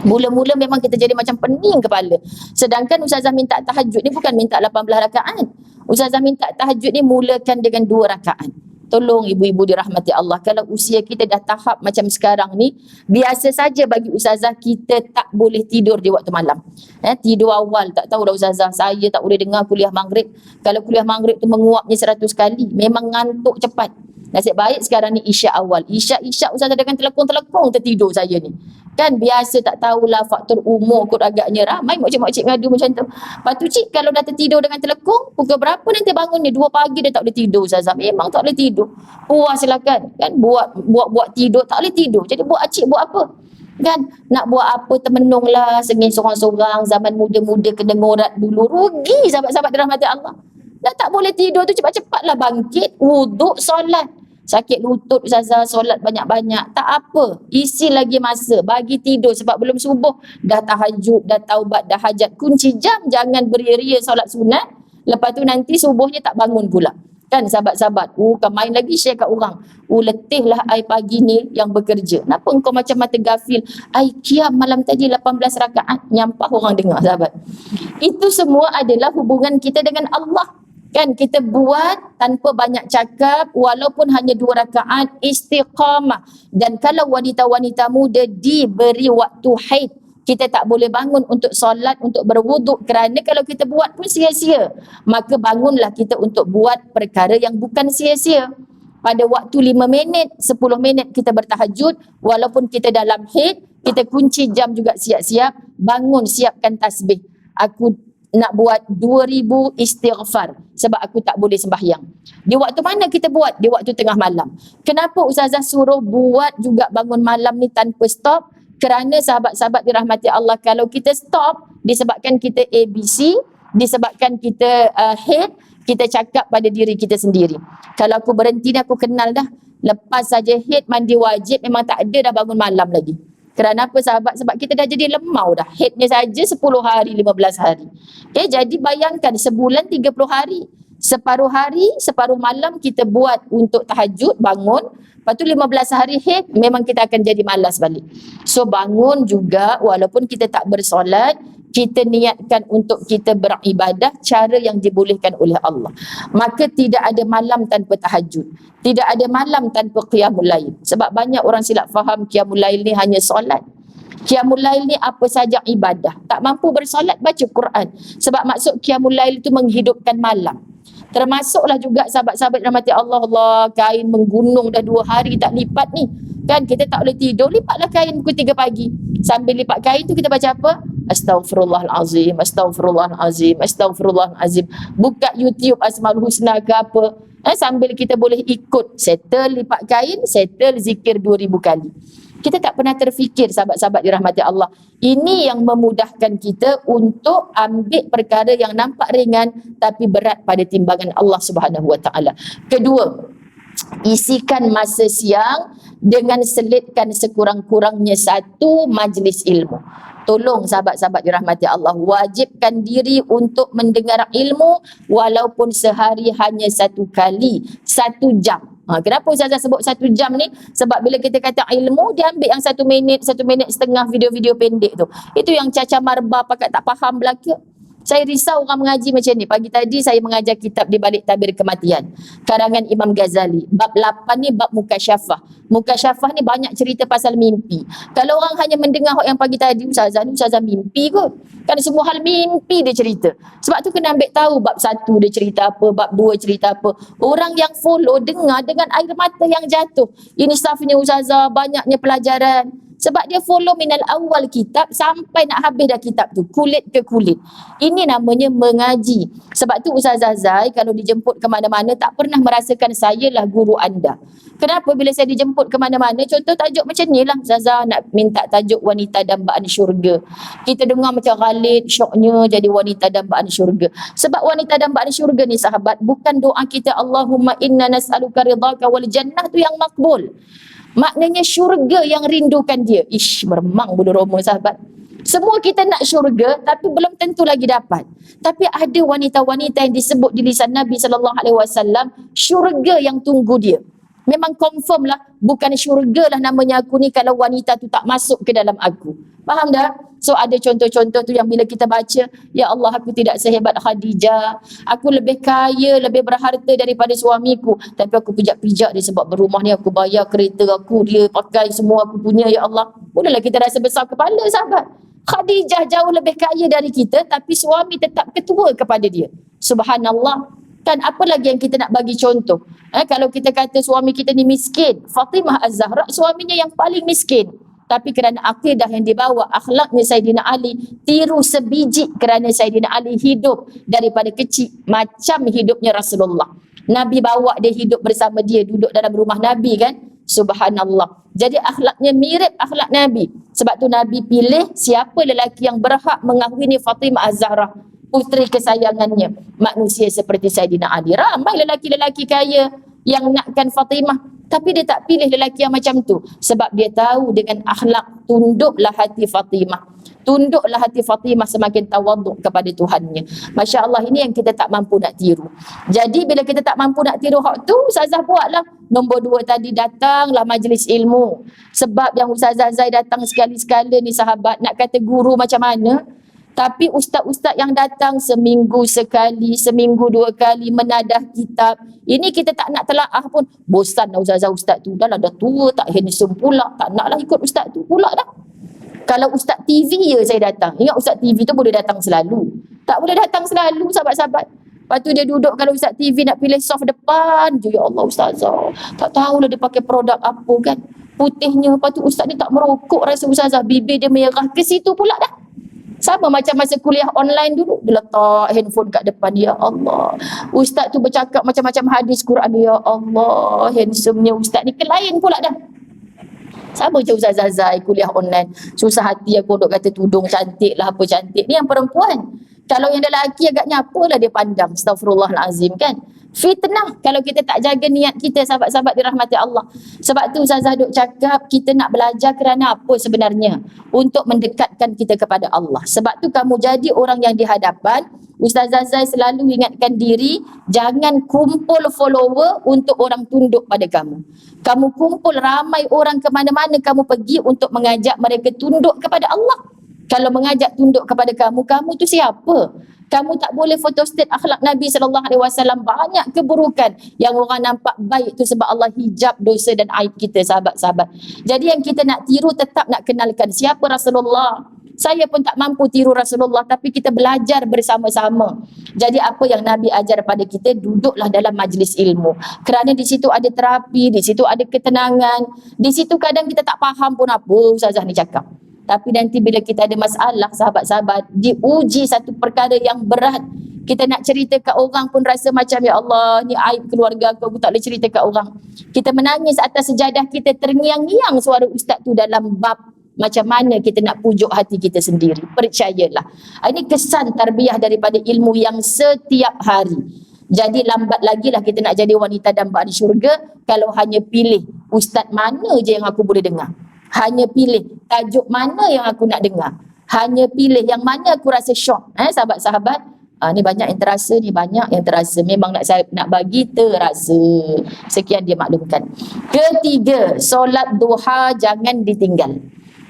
Mula-mula memang kita jadi macam pening kepala. Sedangkan Ustazah minta tahajud ni bukan minta 18 rakaat. Ustazah minta tahajud ni mulakan dengan 2 rakaat. Tolong ibu-ibu dirahmati Allah, kalau usia kita dah tahap macam sekarang ni, biasa saja bagi Ustazah kita tak boleh tidur di waktu malam. Tidur awal, tak tahu dah Ustazah, saya tak boleh dengar kuliah maghrib. Kalau kuliah maghrib tu menguapnya 100 kali, memang ngantuk cepat. Nasib baik sekarang ni isyak awal. Isyak Ustazah dengan telekong-telekong tertidur saya ni. Kan biasa tak tahulah faktor umur kot agaknya ramai makcik-makcik ngadu macam tu. Lepas tu cik kalau dah tertidur dengan telekong, pukul berapa nanti bangun ni? 2 pagi dah tak boleh tidur Ustazah. Memang tak boleh tidur. Puas silakan. Kan buat tidur tak boleh tidur. Jadi buat acik buat apa? Kan nak buat apa, termenung lah, sengih sorang-sorang, zaman muda-muda kena ngorat dulu. Rugi sahabat-sahabat dirahmati Allah. Dah tak boleh tidur tu cepat-cepatlah bangkit, wuduk, solat. Sakit lutut Ustazah, solat banyak-banyak. Tak apa, isi lagi masa, bagi tidur sebab belum subuh. Dah tahajud, dah taubat, dah hajat. Kunci jam, jangan beria-ria solat sunat. Lepas tu nanti subuhnya tak bangun pula. Kan sahabat-sahabat, kan main lagi share kat orang. Letihlah ai pagi ni yang bekerja. Kenapa engkau macam mata gafil? Ai qiyam malam tadi 18 rakaat, nyampah orang dengar sahabat. Itu semua adalah hubungan kita dengan Allah. Kan kita buat tanpa banyak cakap, walaupun hanya 2 rakaat, istiqamah. Dan kalau wanita-wanita muda diberi waktu haid, kita tak boleh bangun untuk solat, untuk berwuduk, kerana kalau kita buat pun sia-sia. Maka bangunlah kita untuk buat perkara yang bukan sia-sia. Pada waktu 5 minit, 10 minit kita bertahajud, walaupun kita dalam haid, kita kunci jam juga siap-siap, bangun siapkan tasbih. Aku nak buat 2000 istighfar sebab aku tak boleh sembahyang. Di waktu mana kita buat? Di waktu tengah malam. Kenapa Ustazah suruh buat juga bangun malam ni tanpa stop? Kerana sahabat-sahabat dirahmati Allah, kalau kita stop disebabkan kita ABC, disebabkan kita head, kita cakap pada diri kita sendiri. Kalau aku berhenti ni aku kenal dah, lepas saja head mandi wajib memang tak ada dah bangun malam lagi. Kerana apa sahabat? Sebab kita dah jadi lemau dah. Headnya saja 10 hari, 15 hari. Okay, jadi bayangkan sebulan 30 hari. Separuh hari, separuh malam kita buat untuk tahajud, bangun. Lepas tu 15 hari head, memang kita akan jadi malas balik. So bangun juga, walaupun kita tak bersolat, kita niatkan untuk kita beribadah cara yang dibolehkan oleh Allah. Maka tidak ada malam tanpa tahajud. Tidak ada malam tanpa qiyamul lail. Sebab banyak orang silap faham qiyamul lail ni hanya solat. Qiyamul lail ni apa saja ibadah. Tak mampu bersolat, baca Quran. Sebab maksud qiyamul lail itu menghidupkan malam. Termasuklah juga sahabat-sahabat rahmati Allah, kain menggunung dah 2 hari tak lipat ni. Kan kita tak boleh tidur, lipatlah kain pukul 3 pagi. Sambil lipat kain tu kita baca apa? Astaghfirullahalazim, astaghfirullahalazim, astaghfirullahalazim. Buka YouTube Asmaul Husna ke apa. Sambil kita boleh ikut, settle lipat kain, settle zikir 2000 kali. Kita tak pernah terfikir sahabat-sahabat dirahmati Allah. Ini yang memudahkan kita untuk ambil perkara yang nampak ringan tapi berat pada timbangan Allah Subhanahu Wa Taala. Kedua, isikan masa siang dengan selitkan sekurang-kurangnya 1 majlis ilmu. Tolong sahabat-sahabat dirahmati Allah, wajibkan diri untuk mendengar ilmu walaupun sehari hanya 1 kali, 1 jam. Kenapa Ustazah sebut 1 jam ni? Sebab bila kita kata ilmu, dia ambil yang 1 minit, 1 minit setengah video-video pendek tu. Itu yang caca marba pakat tak faham belaka. Saya risau orang mengaji macam ni. Pagi tadi saya mengajar kitab Di Balik Tabir Kematian, karangan Imam Ghazali. Bab 8 ni bab mukasyafah. Mukasyafah ni banyak cerita pasal mimpi. Kalau orang hanya mendengar yang pagi tadi, ustazah mimpi kot. Kan semua hal mimpi dia cerita. Sebab tu kena ambil tahu bab 1 dia cerita apa, bab 2 cerita apa. Orang yang follow dengar dengan air mata yang jatuh. Ini safnya ustazah, banyaknya pelajaran. Sebab dia follow minal awal kitab sampai nak habis dah kitab tu, kulit ke kulit. Ini namanya mengaji. Sebab tu Ustazah Zai kalau dijemput ke mana-mana tak pernah merasakan saya lah guru anda. Kenapa bila saya dijemput ke mana-mana, contoh tajuk macam ni lah, Ustazah nak minta tajuk wanita dambaan syurga. Kita dengar macam Khalid, syoknya jadi wanita dambaan syurga. Sebab wanita dambaan syurga ni sahabat, bukan doa kita Allahumma inna nas'aluka ridhaka wal jannah tu yang makbul. Maknanya syurga yang rindukan dia. Meremang bulu roma sahabat. Semua kita nak syurga tapi belum tentu lagi dapat. Tapi ada wanita-wanita yang disebut di lisan Nabi SAW, syurga yang tunggu dia. Memang confirm lah, bukan syurga lah namanya aku ni kalau wanita tu tak masuk ke dalam aku. Faham dah? So ada contoh-contoh tu yang bila kita baca, ya Allah aku tidak sehebat Khadijah, aku lebih kaya, lebih berharta daripada suamiku, tapi aku pijak-pijak dia sebab berumah ni aku bayar kereta aku, dia pakai semua aku punya, ya Allah. Mulalah kita rasa besar kepala sahabat. Khadijah jauh lebih kaya dari kita tapi suami tetap ketua kepada dia. Subhanallah. Kan apa lagi yang kita nak bagi contoh? Kalau kita kata suami kita ni miskin, Fatimah Az-Zahra suaminya yang paling miskin. Tapi kerana akidah yang dibawa, akhlaknya Sayyidina Ali, tiru sebiji kerana Sayyidina Ali hidup daripada kecil macam hidupnya Rasulullah. Nabi bawa dia hidup bersama dia, duduk dalam rumah Nabi kan? Subhanallah. Jadi akhlaknya mirip akhlak Nabi. Sebab tu Nabi pilih siapa lelaki yang berhak mengahwini Fatimah Az-Zahra, puteri kesayangannya, manusia seperti Sayyidina Ali. Ramai lelaki-lelaki kaya yang nakkan Fatimah, tapi dia tak pilih lelaki yang macam tu. Sebab dia tahu dengan akhlak, tunduklah hati Fatimah. Tunduklah hati Fatimah semakin tawaduk kepada Tuhannya. Masya Allah, ini yang kita tak mampu nak tiru. Jadi bila kita tak mampu nak tiru hak tu, Ustazah buatlah. Nombor 2 tadi, datanglah majlis ilmu. Sebab yang Ustazah Zai datang sekali-sekala ni sahabat, nak kata guru macam mana, tapi ustaz-ustaz yang datang seminggu sekali, seminggu 2 kali menadah kitab. Ini kita tak nak telaah pun. Bosan lah ustaz tu. Dah tua, tak handsome pula. Tak naklah ikut ustaz tu pula dah. Kalau ustaz TV je saya datang. Ingat ustaz TV tu boleh datang selalu. Tak boleh datang selalu sahabat-sahabat. Lepas tu dia duduk kalau ustaz TV nak pilih soft depan je. Ya Allah ustazah. Tak tahulah dia pakai produk apa kan. Putihnya. Lepas tu ustaz ni tak merokok rasa ustazah. Bibir dia merah. Ke situ pula dah. Sama macam masa kuliah online dulu. Dia letak handphone kat depan. Ya Allah. Ustaz tu bercakap macam-macam hadis Quran. Ya Allah. Handsomenya ustaz ni. Ke lain pula dah. Sama macam Ustazah Zai kuliah online. Susah hati aku duk kata tudung cantik lah, apa cantik. Ni yang perempuan. Kalau yang lelaki agaknya apalah dia pandang. Astaghfirullahalazim kan. Fitnah kalau kita tak jaga niat kita, sahabat-sahabat dirahmati Allah. Sebab tu Ustazah duk cakap kita nak belajar kerana apa sebenarnya? Untuk mendekatkan kita kepada Allah. Sebab tu kamu jadi orang yang di hadapan, Ustazah Zai selalu ingatkan diri, jangan kumpul follower untuk orang tunduk pada kamu. Kamu kumpul ramai orang ke mana-mana kamu pergi untuk mengajak mereka tunduk kepada Allah. Kalau mengajak tunduk kepada kamu, kamu tu siapa? Kamu tak boleh photostat akhlak Nabi SAW. Banyak keburukan yang orang nampak baik tu sebab Allah hijab dosa dan aib kita, sahabat-sahabat. Jadi yang kita nak tiru tetap nak kenalkan siapa Rasulullah. Saya pun tak mampu tiru Rasulullah, tapi kita belajar bersama-sama. Jadi apa yang Nabi ajar pada kita, duduklah dalam majlis ilmu. Kerana di situ ada terapi, di situ ada ketenangan. Di situ kadang kita tak faham pun apa Ustazah ni cakap. Tapi nanti bila kita ada masalah, sahabat-sahabat, diuji satu perkara yang berat, kita nak cerita ke orang pun rasa macam, ya Allah, ni aib keluarga aku tak boleh cerita ke orang. Kita menangis atas sejadah kita, terngiang-ngiang suara ustaz tu dalam bab macam mana kita nak pujuk hati kita sendiri. Percayalah. Ini kesan tarbiyah daripada ilmu yang setiap hari. Jadi lambat lagi lah kita nak jadi wanita dambaan syurga kalau hanya pilih ustaz mana je yang aku boleh dengar. Hanya pilih tajuk mana yang aku nak dengar. Hanya pilih yang mana aku rasa syok. Sahabat-sahabat, ni banyak yang terasa, ni banyak yang terasa. Memang nak bagi terasa. Sekian dia maklumkan. Ketiga, solat duha jangan ditinggal.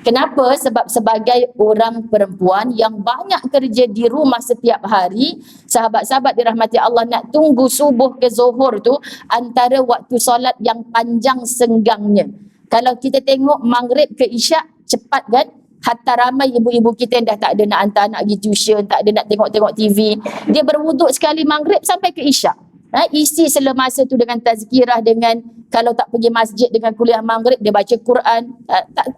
Kenapa? Sebab sebagai orang perempuan yang banyak kerja di rumah setiap hari, sahabat-sahabat dirahmati Allah, nak tunggu subuh ke zuhur tu antara waktu solat yang panjang senggangnya. Kalau kita tengok maghrib ke isyak cepat kan? Hatta ramai ibu-ibu kita yang dah tak ada nak hantar anak pergi tuition, tak ada nak tengok-tengok TV. Dia berwuduk sekali maghrib sampai ke isyak. Isi semasa tu dengan tazkirah, dengan kalau tak pergi masjid dengan kuliah maghrib, dia baca Quran.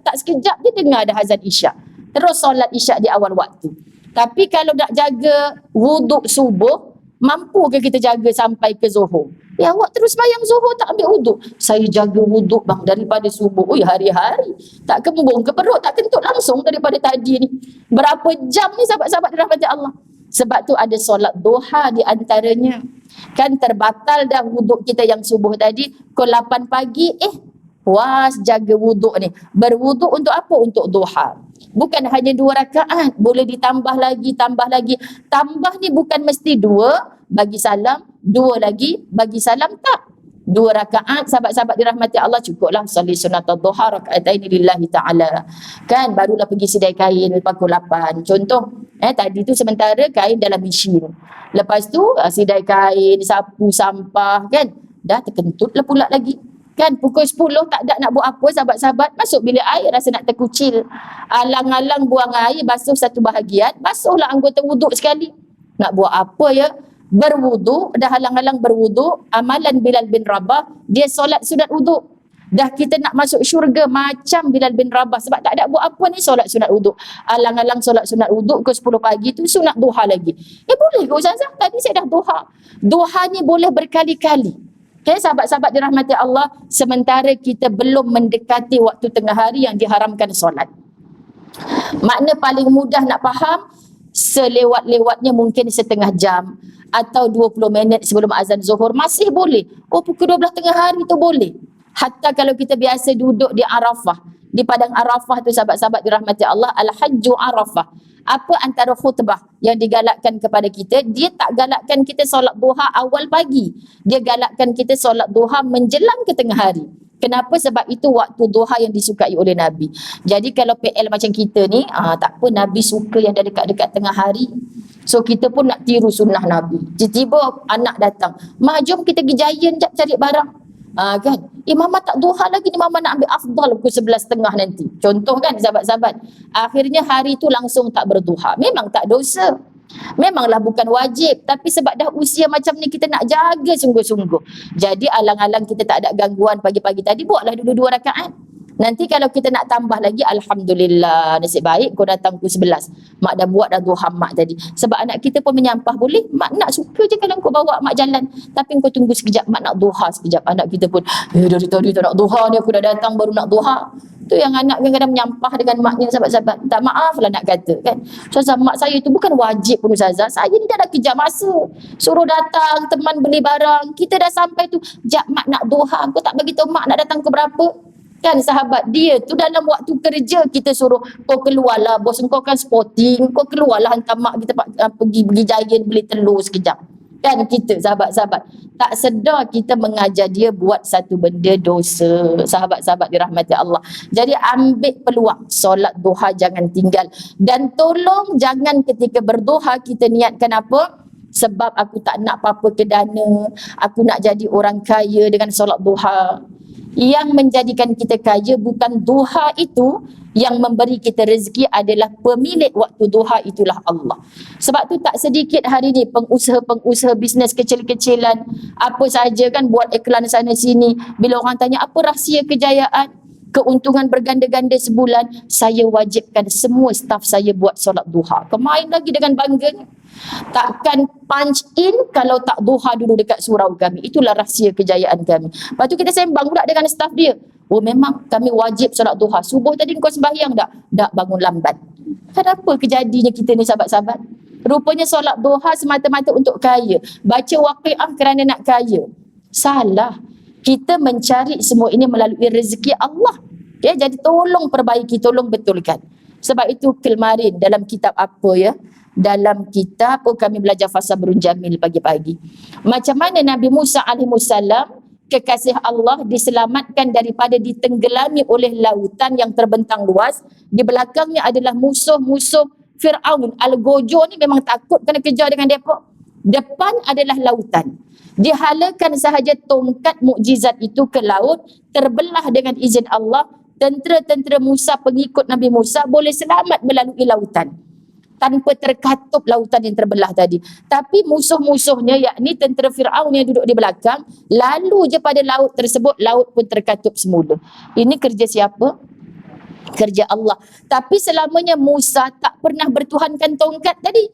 Tak sekejap dia dengar dah azan isyak. Terus solat isyak di awal waktu. Tapi kalau nak jaga wuduk subuh, mampu ke kita jaga sampai ke zuhur? Ya, awak terus bayang zuhur tak ambil wuduk. Saya jaga wuduk bang daripada subuh. Ui, hari-hari. Tak kembung ke perut, tak kentut langsung daripada tadi ni. Berapa jam ni sahabat-sahabat dirahmati Allah? Sebab tu ada solat duha di antaranya. Kan terbatal dah wuduk kita yang subuh tadi. Pukul 8 pagi, puas jaga wuduk ni. Berwuduk untuk apa? Untuk duha. Bukan hanya 2 rakaat. Boleh ditambah lagi, tambah lagi. Tambah ni bukan mesti 2 bagi salam, 2 lagi bagi salam, tak. 2 rakaat, sahabat-sahabat dirahmati Allah, cukuplah. Salli sunnatul duha raka'ataini lillahi ta'ala. Kan, barulah pergi sedai kain pukul 8. Contoh, tadi tu sementara kain dalam mesin. Lepas tu, sedai kain, sapu, sampah, kan. Dah terkentutlah pula lagi. Kan, pukul 10 tak ada nak buat apa sahabat-sahabat. Masuk bilik air rasa nak terkucil. Alang-alang buang air, basuh satu bahagian, basuhlah anggota wuduk sekali. Nak buat apa ya? Berwuduk, dah halang-halang berwuduk. Amalan Bilal bin Rabah, dia solat sunat wuduk. Dah kita nak masuk syurga macam Bilal bin Rabah, sebab tak ada buat apa ni, solat sunat wuduk. Alang-alang solat sunat wuduk ke 10 pagi tu sunat duha lagi. Boleh ke Ustazah? Tadi saya dah duha. Duha ni boleh berkali-kali. Okay, sahabat-sahabat dirahmati Allah, sementara kita belum mendekati waktu tengah hari yang diharamkan solat. Makna paling mudah nak faham, selewat-lewatnya mungkin setengah jam atau 20 minit sebelum azan zuhur masih boleh. Pukul 12 tengah hari tu boleh. Hatta kalau kita biasa duduk di Arafah, di padang Arafah tu sahabat-sahabat dirahmati Allah, Al-Hajju Arafah. Apa antara khutbah yang digalakkan kepada kita? Dia tak galakkan kita solat duha awal pagi. Dia galakkan kita solat duha menjelang ke tengah hari. Kenapa? Sebab itu waktu duha yang disukai oleh Nabi. Jadi kalau PL macam kita ni, tak apa, Nabi suka yang dah dekat-dekat tengah hari. So kita pun nak tiru sunnah Nabi. Tiba-tiba anak datang, "Mak, jom kita pergi Giant jap cari barang." Kan? Mama tak duha lagi ni, mama nak ambil afdal pukul 11.30 nanti. Contoh kan sahabat-sahabat. Akhirnya hari tu langsung tak berduha. Memang tak dosa. Memanglah bukan wajib, tapi sebab dah usia macam ni kita nak jaga sungguh-sungguh. Jadi alang-alang kita tak ada gangguan pagi-pagi tadi, buatlah dulu 2 rakaat. Nanti kalau kita nak tambah lagi, Alhamdulillah, nasib baik kau datang pukul 11. Mak dah buat dah duha mak tadi. Sebab anak kita pun menyampah, boleh. Mak nak suka je kalau kau bawa mak jalan. Tapi kau tunggu sekejap, mak nak duha sekejap. Anak kita pun, dari tadi tak nak duha ni, aku dah datang baru nak duha. Tu yang anak kadang-kadang menyampah dengan maknya sahabat-sahabat. Tak maaf lah nak kata kan. Ustazah, mak saya tu bukan wajib pun Ustazah. Saya ni dah kejar masa. Suruh datang, teman beli barang. Kita dah sampai tu, jap mak nak duha. Kau tak bagi tahu mak nak datang ke berapa. Kan sahabat, dia tu dalam waktu kerja kita suruh, kau keluarlah, bos kau kan sporting, kau keluarlah hantar mak kita pergi Giant beli telur sekejap. Kan kita sahabat-sahabat tak sedar kita mengajar dia buat satu benda dosa. Sahabat-sahabat dirahmati Allah. Jadi ambil peluang solat duha, jangan tinggal. Dan tolong jangan ketika berduha kita niatkan apa? Sebab aku tak nak apa-apa ke dana, aku nak jadi orang kaya dengan solat duha. Yang menjadikan kita kaya bukan duha itu, yang memberi kita rezeki adalah pemilik waktu duha, itulah Allah. Sebab tu tak sedikit hari ni pengusaha-pengusaha bisnes kecil-kecilan, apa saja kan, buat iklan sana sini. Bila orang tanya apa rahsia kejayaan, keuntungan berganda-ganda sebulan, saya wajibkan semua staf saya buat solat duha. Kemain lagi dengan bangganya. Takkan punch in kalau tak duha dulu dekat surau kami. Itulah rahsia kejayaan kami. Lepas tu kita sembang pula dengan staf dia. Memang kami wajib solat duha. Subuh tadi kau sembahyang tak? Tak, bangun lambat. Kenapa kejadiannya kita ni sahabat-sahabat? Rupanya solat duha semata-mata untuk kaya. Baca waqiah kerana nak kaya. Salah. Kita mencari semua ini melalui rezeki Allah. Jadi tolong perbaiki, tolong betulkan. Sebab itu kemarin dalam kitab apa ya? Dalam kitab kami belajar fasa Sabrun Jamil pagi-pagi. Macam mana Nabi Musa alaihissalam kekasih Allah diselamatkan daripada ditenggelami oleh lautan yang terbentang luas. Di belakangnya adalah musuh-musuh Fir'aun. Al-Gojo ni memang takut kena kejar dengan mereka. Depan adalah lautan. Dihalakan sahaja tongkat mukjizat itu ke laut, terbelah dengan izin Allah. Tentera-tentera Musa, pengikut Nabi Musa, boleh selamat melalui lautan tanpa terkatup lautan yang terbelah tadi. Tapi musuh-musuhnya, yakni tentera Fir'aun yang duduk di belakang, lalu je pada laut tersebut, laut pun terkatup semula. Ini kerja siapa? Kerja Allah. Tapi selamanya Musa tak pernah bertuhankan tongkat tadi.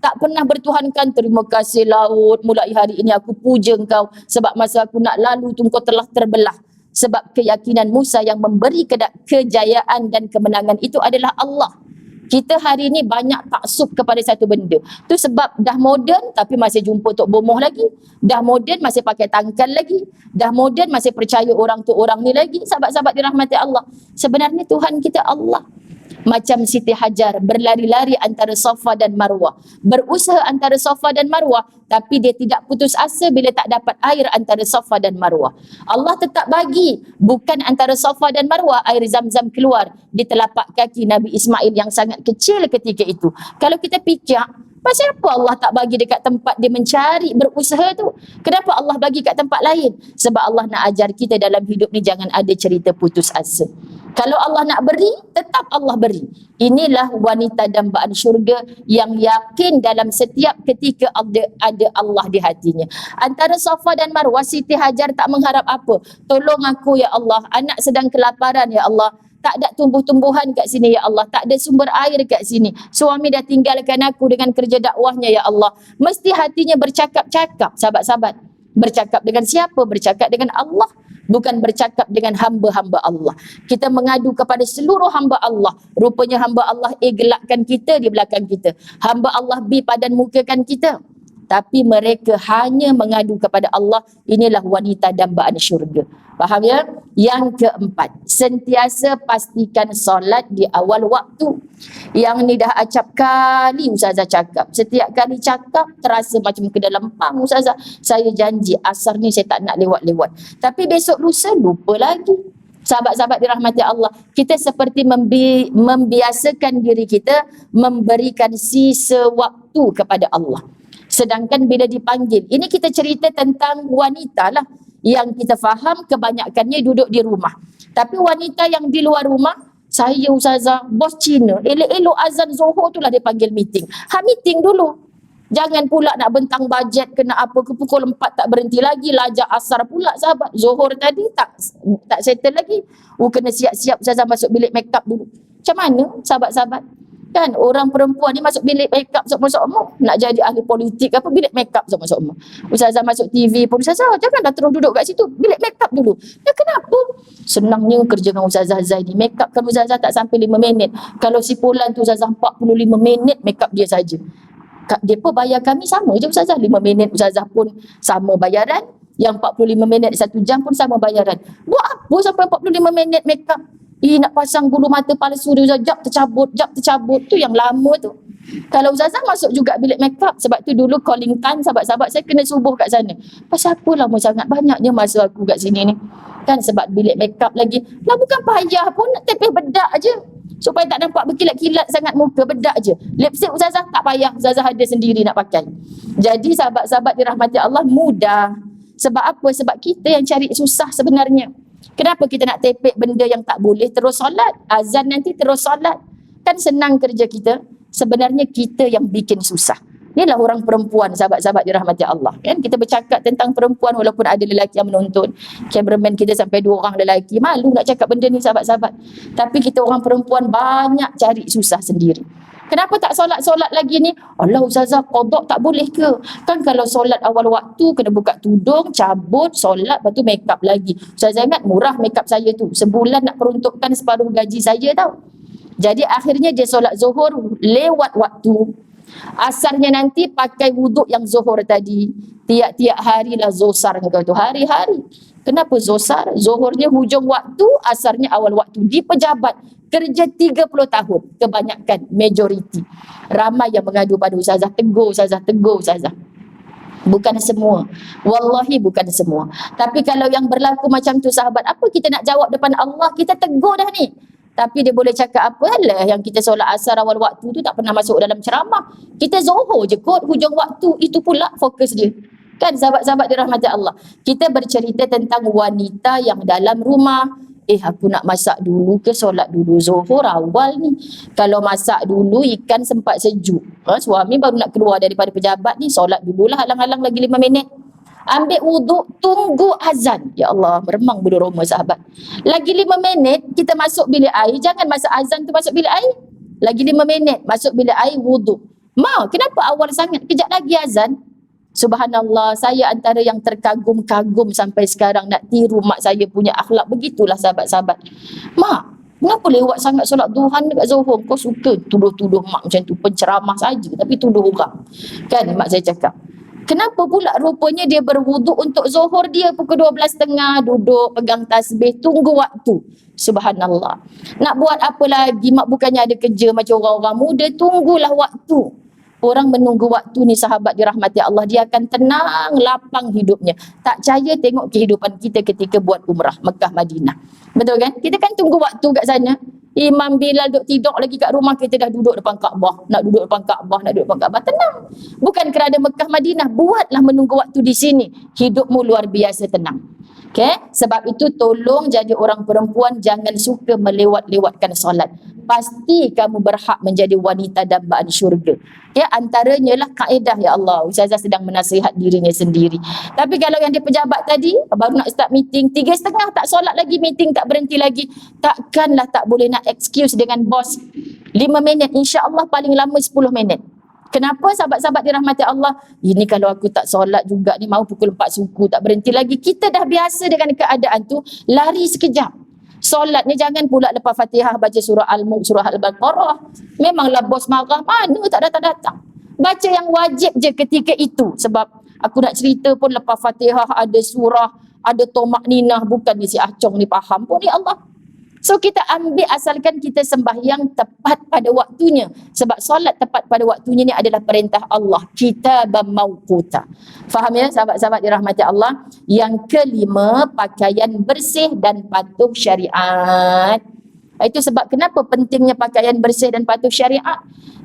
Tak pernah bertuhankan, terima kasih laut, mulai hari ini aku puja engkau sebab masa aku nak lalu tu kau telah terbelah. Sebab keyakinan Musa yang memberi kejayaan dan kemenangan itu adalah Allah. Kita hari ni banyak taksub kepada satu benda. Tu sebab dah moden tapi masih jumpa Tok Bomoh lagi. Dah moden masih pakai tangkal lagi. Dah moden masih percaya orang tu orang ni lagi. Sahabat-sahabat dirahmati Allah. Sebenarnya Tuhan kita Allah. Macam Siti Hajar berlari-lari antara Safa dan Marwah. Berusaha antara Safa dan Marwah. Tapi dia tidak putus asa bila tak dapat air antara Safa dan Marwah. Allah tetap bagi. Bukan antara Safa dan Marwah air Zam-Zam keluar di telapak kaki Nabi Ismail yang sangat kecil ketika itu. Kalau kita fikir, pasal apa Allah tak bagi dekat tempat dia mencari, berusaha tu? Kenapa Allah bagi kat tempat lain? Sebab Allah nak ajar kita dalam hidup ni jangan ada cerita putus asa. Kalau Allah nak beri, tetap Allah beri. Inilah wanita dambaan syurga yang yakin dalam setiap ketika ada Allah di hatinya. Antara Safa dan Marwah, Siti Hajar tak mengharap apa. Tolong aku ya Allah, anak sedang kelaparan ya Allah. Tak ada tumbuh-tumbuhan kat sini ya Allah. Tak ada sumber air kat sini. Suami dah tinggalkan aku dengan kerja dakwahnya ya Allah. Mesti hatinya bercakap-cakap, sahabat-sahabat. Bercakap dengan siapa? Bercakap dengan Allah. Bukan bercakap dengan hamba-hamba Allah. Kita mengadu kepada seluruh hamba Allah. Rupanya hamba Allah gelakkan kita di belakang kita. Hamba Allah padan mukakan kita. Tapi mereka hanya mengadu kepada Allah. Inilah wanita dambaan syurga. Faham ya? Yang keempat, sentiasa pastikan solat di awal waktu. Yang ni dah acap kali Ustazah cakap. Setiap kali cakap terasa macam ke dalam pang Ustazah. Saya janji asar ni saya tak nak lewat-lewat. Tapi besok lusa lupa lagi. Sahabat-sahabat dirahmati Allah, kita seperti membiasakan diri kita memberikan sisa waktu kepada Allah. Sedangkan bila dipanggil, ini kita cerita tentang wanita lah yang kita faham kebanyakannya duduk di rumah. Tapi wanita yang di luar rumah, saya Ustazah, bos Cina, elok-elok azan Zuhur tu lah dia panggil meeting. Meeting dulu. Jangan pula nak bentang bajet kena apa ke pukul 4 tak berhenti lagi, lajak asar pula sahabat. Zuhur tadi tak settle lagi. Kena siap-siap Ustazah masuk bilik makeup dulu. Macam mana sahabat-sahabat? Kan orang perempuan ni masuk bilik makeup sama-sama. Nak jadi ahli politik apa, bilik makeup sama-sama. Ustazah masuk TV pun, Ustazah janganlah terus duduk kat situ, bilik makeup dulu. Ya kenapa? Senangnya kerja dengan Ustazah Zaini. Makeup kan Ustazah tak sampai 5 minit. Kalau si Polan tu Ustazah 45 minit makeup dia saja. Dia pun bayar kami sama je Ustazah. 5 minit Ustazah pun sama bayaran. Yang 45 minit 1 jam pun sama bayaran. Buat apa sampai 45 minit makeup? Nak pasang bulu mata palsu dia, jap tercabut. Tu yang lama tu. Kalau Ustazah masuk juga bilik makeup, sebab tu dulu calling time sahabat-sahabat saya kena subuh kat sana. Pasal apa lama sangat banyaknya masa aku kat sini ni. Kan sebab bilik makeup lagi. Lah bukan payah pun, nak tepih bedak aje. Supaya tak nampak berkilat-kilat sangat muka, bedak je. Lipstick Ustazah tak payah, Ustazah ada sendiri nak pakai. Jadi sahabat-sahabat dirahmati Allah mudah. Sebab apa? Sebab kita yang cari susah sebenarnya. Kenapa kita nak tepek benda yang tak boleh terus solat? Azan nanti terus solat. Kan senang kerja kita. Sebenarnya kita yang bikin susah. Inilah orang perempuan, sahabat-sahabat dirahmati Allah. Kan kita bercakap tentang perempuan walaupun ada lelaki yang menonton. Cameraman kita sampai 2 orang lelaki. Malu nak cakap benda ni sahabat-sahabat. Tapi kita orang perempuan banyak cari susah sendiri. Kenapa tak solat-solat lagi ni? Allah Ustazah, qadar tak boleh ke? Kan kalau solat awal waktu kena buka tudung, cabut, solat, lepas tu make up lagi. Ustazah ingat murah make up saya tu. Sebulan nak peruntukkan separuh gaji saya tau. Jadi akhirnya dia solat Zuhur lewat waktu. Asarnya nanti pakai wuduk yang Zuhur tadi. Tiap-tiap hari lah zosar kau tu. Hari-hari. Kenapa zosar? Zuhurnya hujung waktu, asarnya awal waktu. Di pejabat. Kerja 30 tahun. Kebanyakan, majoriti. Ramai yang mengadu pada Ustazah. Tegur Ustazah. Bukan semua. Wallahi bukan semua. Tapi kalau yang berlaku macam tu sahabat, apa kita nak jawab depan Allah? Kita tegur dah ni. Tapi dia boleh cakap apa lah yang kita solat asar awal waktu tu tak pernah masuk dalam ceramah. Kita Zuhur je kot hujung waktu, itu pula fokus dia. Kan sahabat-sahabat dirahmati Allah. Kita bercerita tentang wanita yang dalam rumah. Aku nak masak dulu ke solat dulu Zuhur awal ni. Kalau masak dulu ikan sempat sejuk. Suami baru nak keluar daripada pejabat ni, solat dululah halang-halang lagi 5 minit. Ambil wuduk, tunggu azan. Ya Allah, meremang bulu roma sahabat. Lagi 5 minit kita masuk bilik air, jangan masa azan tu masuk bilik air. Lagi 5 minit masuk bilik air wuduk. Kenapa awal sangat? Kejap lagi azan. Subhanallah, saya antara yang terkagum-kagum sampai sekarang nak tiru mak saya punya akhlak. Begitulah sahabat-sahabat. Mak, kenapa lewat sangat solat duhan dekat Zuhur? Kau suka tuduh-tuduh mak macam tu, penceramah saja tapi tuduh orang. Kan mak saya cakap. Kenapa pula rupanya dia berwuduk untuk Zuhur dia pukul 12.30, duduk pegang tasbih, tunggu waktu. Subhanallah. Nak buat apa lagi? Mak bukannya ada kerja macam orang-orang muda, tunggulah waktu. Orang menunggu waktu ni sahabat dirahmati Allah, dia akan tenang, lapang hidupnya. Tak percaya tengok kehidupan kita ketika buat umrah Mekah Madinah. Betul kan? Kita kan tunggu waktu kat sana. Imam Bilal duduk tidur lagi kat rumah, kita dah duduk depan Kaabah. Nak duduk depan Kaabah, nak duduk depan Kaabah. Tenang. Bukan kerana Mekah Madinah. Buatlah menunggu waktu di sini. Hidupmu luar biasa tenang. Okay? Sebab itu tolong jadi orang perempuan jangan suka melewat-lewatkan solat. Pasti kamu berhak menjadi wanita dambaan syurga. Ya, antaranya lah kaedah, ya Allah. Ustazah sedang menasihat dirinya sendiri. Tapi kalau yang dia pejabat tadi, baru nak start meeting, 3.30 tak solat lagi, meeting tak berhenti lagi. Takkanlah tak boleh nak excuse dengan bos. 5 minit, insya-Allah paling lama 10 minit. Kenapa sahabat-sahabat dirahmati Allah? Ini kalau aku tak solat juga ni, mau pukul 4 suku tak berhenti lagi. Kita dah biasa dengan keadaan tu, lari sekejap. Solat ni jangan pula lepas Fatihah baca surah Al-Mulk, surah Al-Baqarah. Memanglah bos marah, mana tak datang-datang. Baca yang wajib je ketika itu. Sebab aku nak cerita pun lepas Fatihah ada surah, ada tomak ninah. Bukan ni si Acong ni faham pun, ya Allah. So kita ambil asalkan kita sembahyang tepat pada waktunya. Sebab solat tepat pada waktunya ni adalah perintah Allah. Kitaban mawquta. Faham ya sahabat-sahabat dirahmati Allah? Yang kelima, pakaian bersih dan patuh syariat. Itu sebab kenapa pentingnya pakaian bersih dan patuh syariat.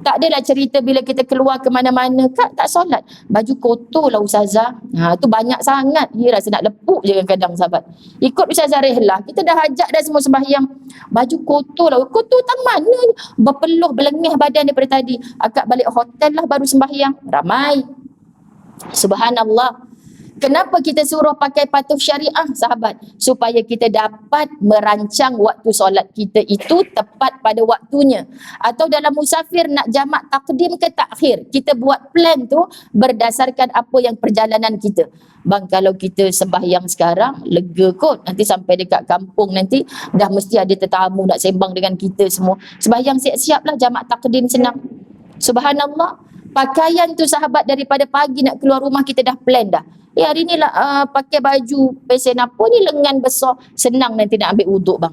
Tak adalah cerita bila kita keluar ke mana-mana, Kak tak solat, baju kotor lah Ustazah. Tu banyak sangat. Dia rasa nak lepuk je kadang-kadang sahabat. Ikut Ustazah Rehlah, kita dah ajak dah semua sembahyang. Baju kotor lah. Kotor tak mana ni? Berpeluh, berlengih badan daripada tadi. Akak balik hotel lah baru sembahyang. Ramai. Subhanallah. Kenapa kita suruh pakai patuh syariah sahabat? Supaya kita dapat merancang waktu solat kita itu tepat pada waktunya. Atau dalam musafir nak jamak takdim ke takhir, kita buat plan tu berdasarkan apa yang perjalanan kita. Bang, kalau kita sembahyang sekarang lega kot, nanti sampai dekat kampung nanti dah mesti ada tetamu nak sembang dengan kita semua. Sembahyang siap-siap lah, jamak takdim senang. Subhanallah. Pakaian tu sahabat, daripada pagi nak keluar rumah kita dah plan dah. Hari ni lah pakai baju pesen apa ni, lengan besar, senang nanti nak ambil wuduk bang.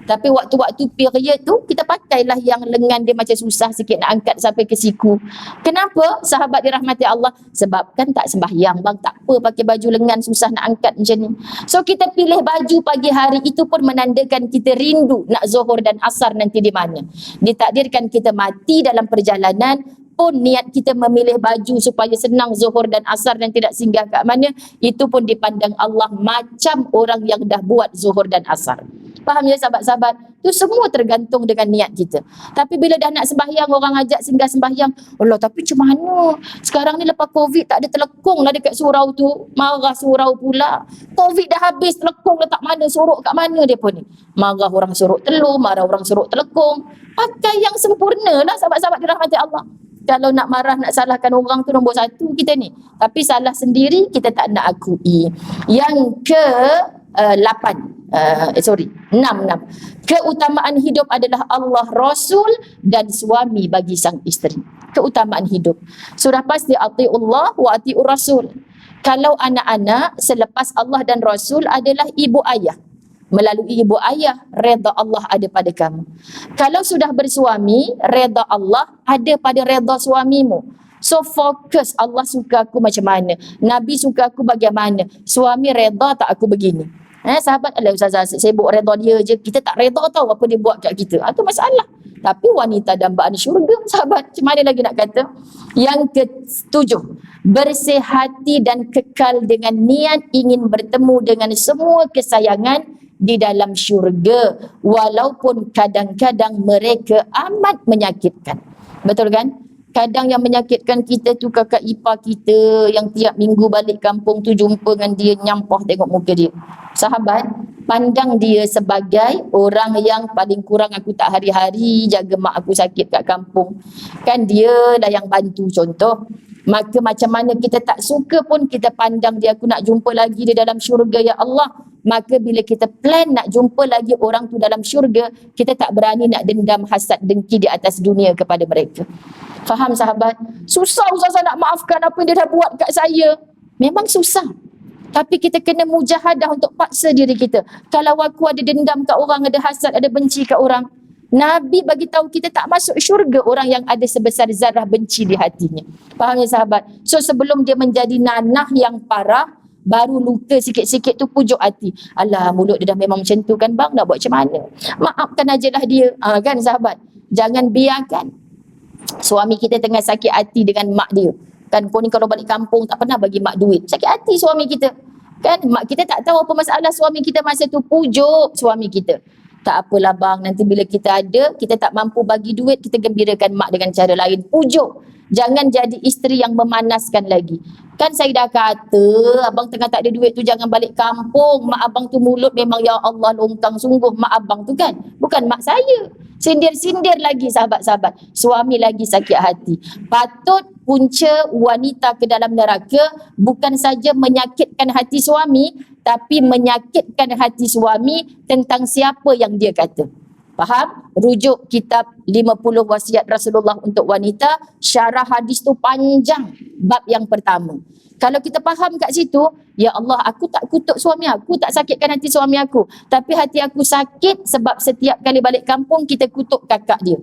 Tapi waktu-waktu period tu kita pakailah yang lengan dia macam susah sikit nak angkat sampai ke siku. Kenapa sahabat dirahmati Allah? Sebab kan tak sembahyang bang, tak apa pakai baju lengan susah nak angkat macam ni. So kita pilih baju pagi hari itu pun menandakan kita rindu nak Zuhur dan Asar nanti di mana. Ditakdirkan kita mati dalam perjalanan pun niat kita memilih baju supaya senang Zuhur dan Asar dan tidak singgah kat mana, itu pun dipandang Allah macam orang yang dah buat Zuhur dan Asar. Faham ya sahabat-sahabat? Itu semua tergantung dengan niat kita. Tapi bila dah nak sembahyang, orang ajak singgah sembahyang, Allah tapi macam mana? Sekarang ni lepas Covid tak ada telekung lah dekat surau tu. Marah surau pula. Covid dah habis, telekung letak mana, sorok kat mana dia pun ni. Marah orang sorok telur, marah orang sorok telekung. Pakai yang sempurna lah sahabat-sahabat dirahmati Allah. Kalau nak marah, nak salahkan orang tu nombor 1 kita ni. Tapi salah sendiri kita tak nak akui. Yang ke 6. Keutamaan hidup adalah Allah, Rasul dan suami bagi sang isteri. Keutamaan hidup. Sudah pasti ati'ullah wa ati'ur Rasul. Kalau anak-anak selepas Allah dan Rasul adalah ibu ayah. Melalui ibu ayah, redha Allah ada pada kamu. Kalau sudah bersuami, redha Allah ada pada redha suamimu. So fokus, Allah suka aku macam mana, Nabi suka aku bagaimana, suami reda tak aku begini. Sahabat, alah Ustazah sibuk reda dia je, kita tak reda tahu apa dia buat kat kita. Itu masalah. Tapi wanita dambaan syurga, sahabat, macam mana lagi nak kata? Yang ketujuh, bersih hati dan kekal dengan niat ingin bertemu dengan semua kesayangan di dalam syurga, walaupun kadang-kadang mereka amat menyakitkan. Betul kan? Kadang yang menyakitkan kita tu kakak ipar kita yang tiap minggu balik kampung tu jumpa dengan dia, nyampah tengok muka dia. Sahabat, pandang dia sebagai orang yang paling kurang aku tak hari-hari jaga mak aku sakit kat kampung. Kan dia dah yang bantu contoh. Maka macam mana kita tak suka pun kita pandang dia, aku nak jumpa lagi dia dalam syurga ya Allah. Maka bila kita plan nak jumpa lagi orang tu dalam syurga, kita tak berani nak dendam hasad dengki di atas dunia kepada mereka. Faham sahabat? Susah Ustazah nak maafkan apa yang dia dah buat kat saya. Memang susah. Tapi kita kena mujahadah untuk paksa diri kita. Kalau aku ada dendam kat orang, ada hasad, ada benci kat orang, Nabi bagi tahu kita tak masuk syurga orang yang ada sebesar zarah benci di hatinya. Faham ya sahabat? So sebelum dia menjadi nanah yang parah, baru luka sikit-sikit tu pujuk hati. Alah, mulut dia dah memang macam tu kan bang, nak buat macam mana? Maafkan ajalah dia. Kan sahabat? Jangan biarkan suami kita tengah sakit hati dengan mak dia. Kan kau ni kalau balik kampung tak pernah bagi mak duit. Sakit hati suami kita. Kan mak kita tak tahu apa masalah suami kita masa tu, pujuk suami kita. Tak apalah bang, nanti bila kita ada, kita tak mampu bagi duit, kita gembirakan mak dengan cara lain. Pujuk. Jangan jadi isteri yang memanaskan lagi. Kan saya dah kata, abang tengah tak ada duit tu jangan balik kampung. Mak abang tu mulut memang ya Allah longkang sungguh. Mak abang tu kan, bukan mak saya. Sindir-sindir lagi sahabat-sahabat. Suami lagi sakit hati. Patut punca wanita ke dalam neraka bukan saja menyakitkan hati suami, tapi menyakitkan hati suami tentang siapa yang dia kata. Faham? Rujuk kitab 50 wasiat Rasulullah untuk wanita. Syarah hadis tu panjang. Bab yang pertama. Kalau kita faham kat situ, ya Allah, aku tak kutuk suami aku, tak sakitkan hati suami aku. Tapi hati aku sakit sebab setiap kali balik kampung kita kutuk kakak dia.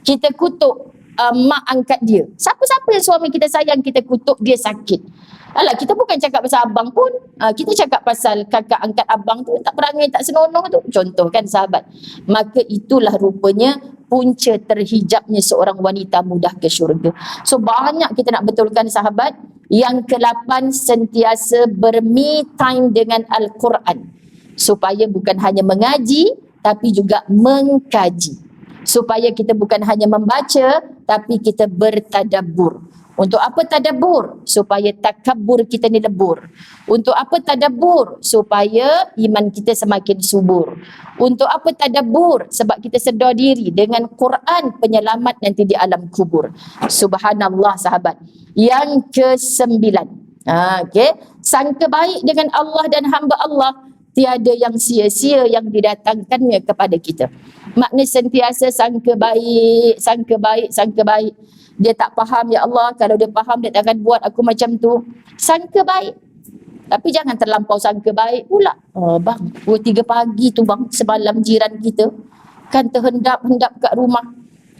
Kita kutuk mak angkat dia. Siapa-siapa yang suami kita sayang, kita kutuk, dia sakit. Alah, kita bukan cakap pasal abang pun. Kita cakap pasal kakak angkat abang tu, tak perangai, tak senonoh tu. Contoh kan sahabat. Maka itulah rupanya punca terhijabnya seorang wanita mudah ke syurga. So banyak kita nak betulkan sahabat. Yang ke-8, sentiasa berme time dengan Al-Quran. Supaya bukan hanya mengaji, tapi juga mengkaji. Supaya kita bukan hanya membaca, tapi kita bertadabbur. Untuk apa tadabbur? Supaya takabbur kita ni lebur. Untuk apa tadabbur? Supaya iman kita semakin subur. Untuk apa tadabbur? Sebab kita sedar diri dengan Quran penyelamat nanti di alam kubur. Subhanallah sahabat. Yang ke-9. Okay. Sangka baik dengan Allah dan hamba Allah. Tiada yang sia-sia yang didatangkannya kepada kita. Makna sentiasa sangka baik, sangka baik, sangka baik. Dia tak faham, ya Allah, kalau dia faham dia takkan buat aku macam tu. Sangka baik. Tapi jangan terlampau sangka baik pula. Bang, 2-3 pagi tu bang, semalam jiran kita kan terhendap-hendap kat rumah.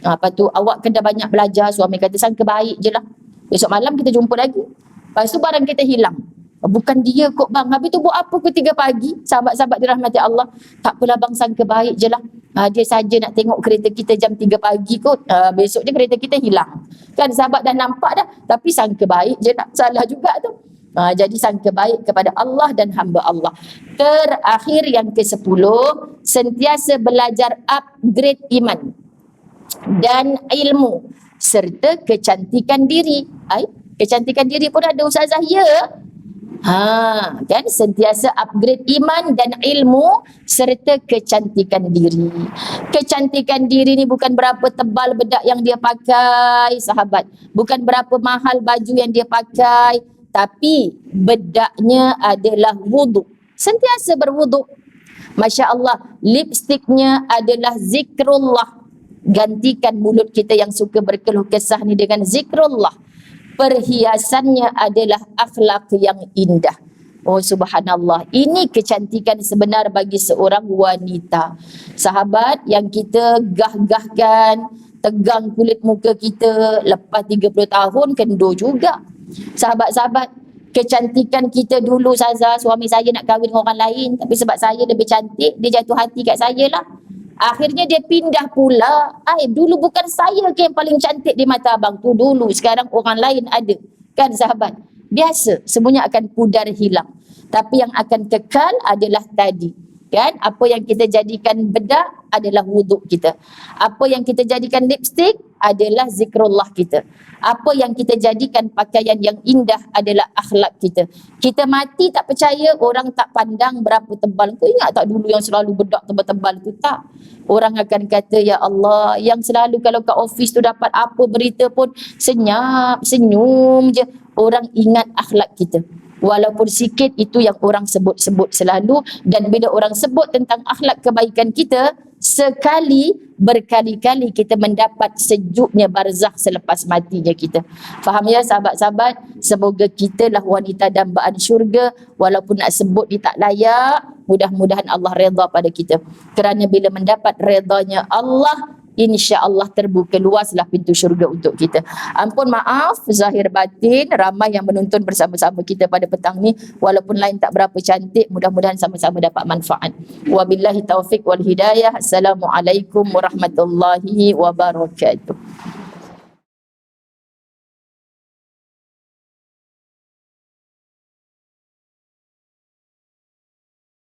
Lepas tu awak kena banyak belajar. Suami kata sangka baik je lah. Besok malam kita jumpa lagi. Lepas tu barang kita hilang. Bukan dia kot bang. Habis tu buat apa ke 3 pagi? Sahabat-sahabat dirahmati Allah. Tak apalah bang, sangka baik je lah. Dia saja nak tengok kereta kita jam 3 pagi kot. Besok je kereta kita hilang. Kan sahabat dah nampak dah. Tapi sangka baik je nak. Salah juga tu. Jadi sangka baik kepada Allah dan hamba Allah. Terakhir yang ke-10, sentiasa belajar upgrade iman dan ilmu serta kecantikan diri. Kecantikan diri pun ada ustazah, ya. Kan sentiasa upgrade iman dan ilmu serta kecantikan diri. Kecantikan diri ni bukan berapa tebal bedak yang dia pakai sahabat, bukan berapa mahal baju yang dia pakai, tapi bedaknya adalah wuduk. Sentiasa berwuduk. Masya Allah, lipstiknya adalah zikrullah. Gantikan mulut kita yang suka berkeluh kesah ni dengan zikrullah. Perhiasannya adalah akhlak yang indah. Oh subhanallah, ini kecantikan sebenar bagi seorang wanita. Sahabat yang kita gah-gahkan, tegang kulit muka kita, lepas 30 tahun kendur juga. Sahabat-sahabat, kecantikan kita dulu Saza, suami saya nak kahwin dengan orang lain, tapi sebab saya lebih cantik, dia jatuh hati kat saya lah. Akhirnya dia pindah pula. Dulu bukan saya ke yang paling cantik di mata abang tu dulu, sekarang orang lain ada. Kan sahabat? Biasa, semuanya akan pudar hilang. Tapi yang akan kekal adalah tadi. Kan? Apa yang kita jadikan bedak adalah wuduk kita. Apa yang kita jadikan lipstick adalah zikrullah kita. Apa yang kita jadikan pakaian yang indah adalah akhlak kita. Kita mati tak percaya, orang tak pandang berapa tebal. Kau ingat tak dulu yang selalu bedak tebal-tebal tu? Tak. Orang akan kata, ya Allah, yang selalu kalau kat office tu dapat apa berita pun senyap, senyum je. Orang ingat akhlak kita. Walaupun sikit, itu yang orang sebut-sebut selalu. Dan bila orang sebut tentang akhlak kebaikan kita, sekali berkali-kali kita mendapat sejuknya barzakh selepas matinya kita. Faham ya sahabat-sahabat? Semoga kita lah wanita dambaan syurga. Walaupun nak sebut dia tak layak, mudah-mudahan Allah redha pada kita. Kerana bila mendapat redanya Allah, insya-Allah terbuka luaslah pintu syurga untuk kita. Ampun maaf zahir batin, ramai yang menonton bersama-sama kita pada petang ni, walaupun lain tak berapa cantik, mudah-mudahan sama-sama dapat manfaat. Wabillahi taufik wal hidayah. Assalamualaikum warahmatullahi wabarakatuh.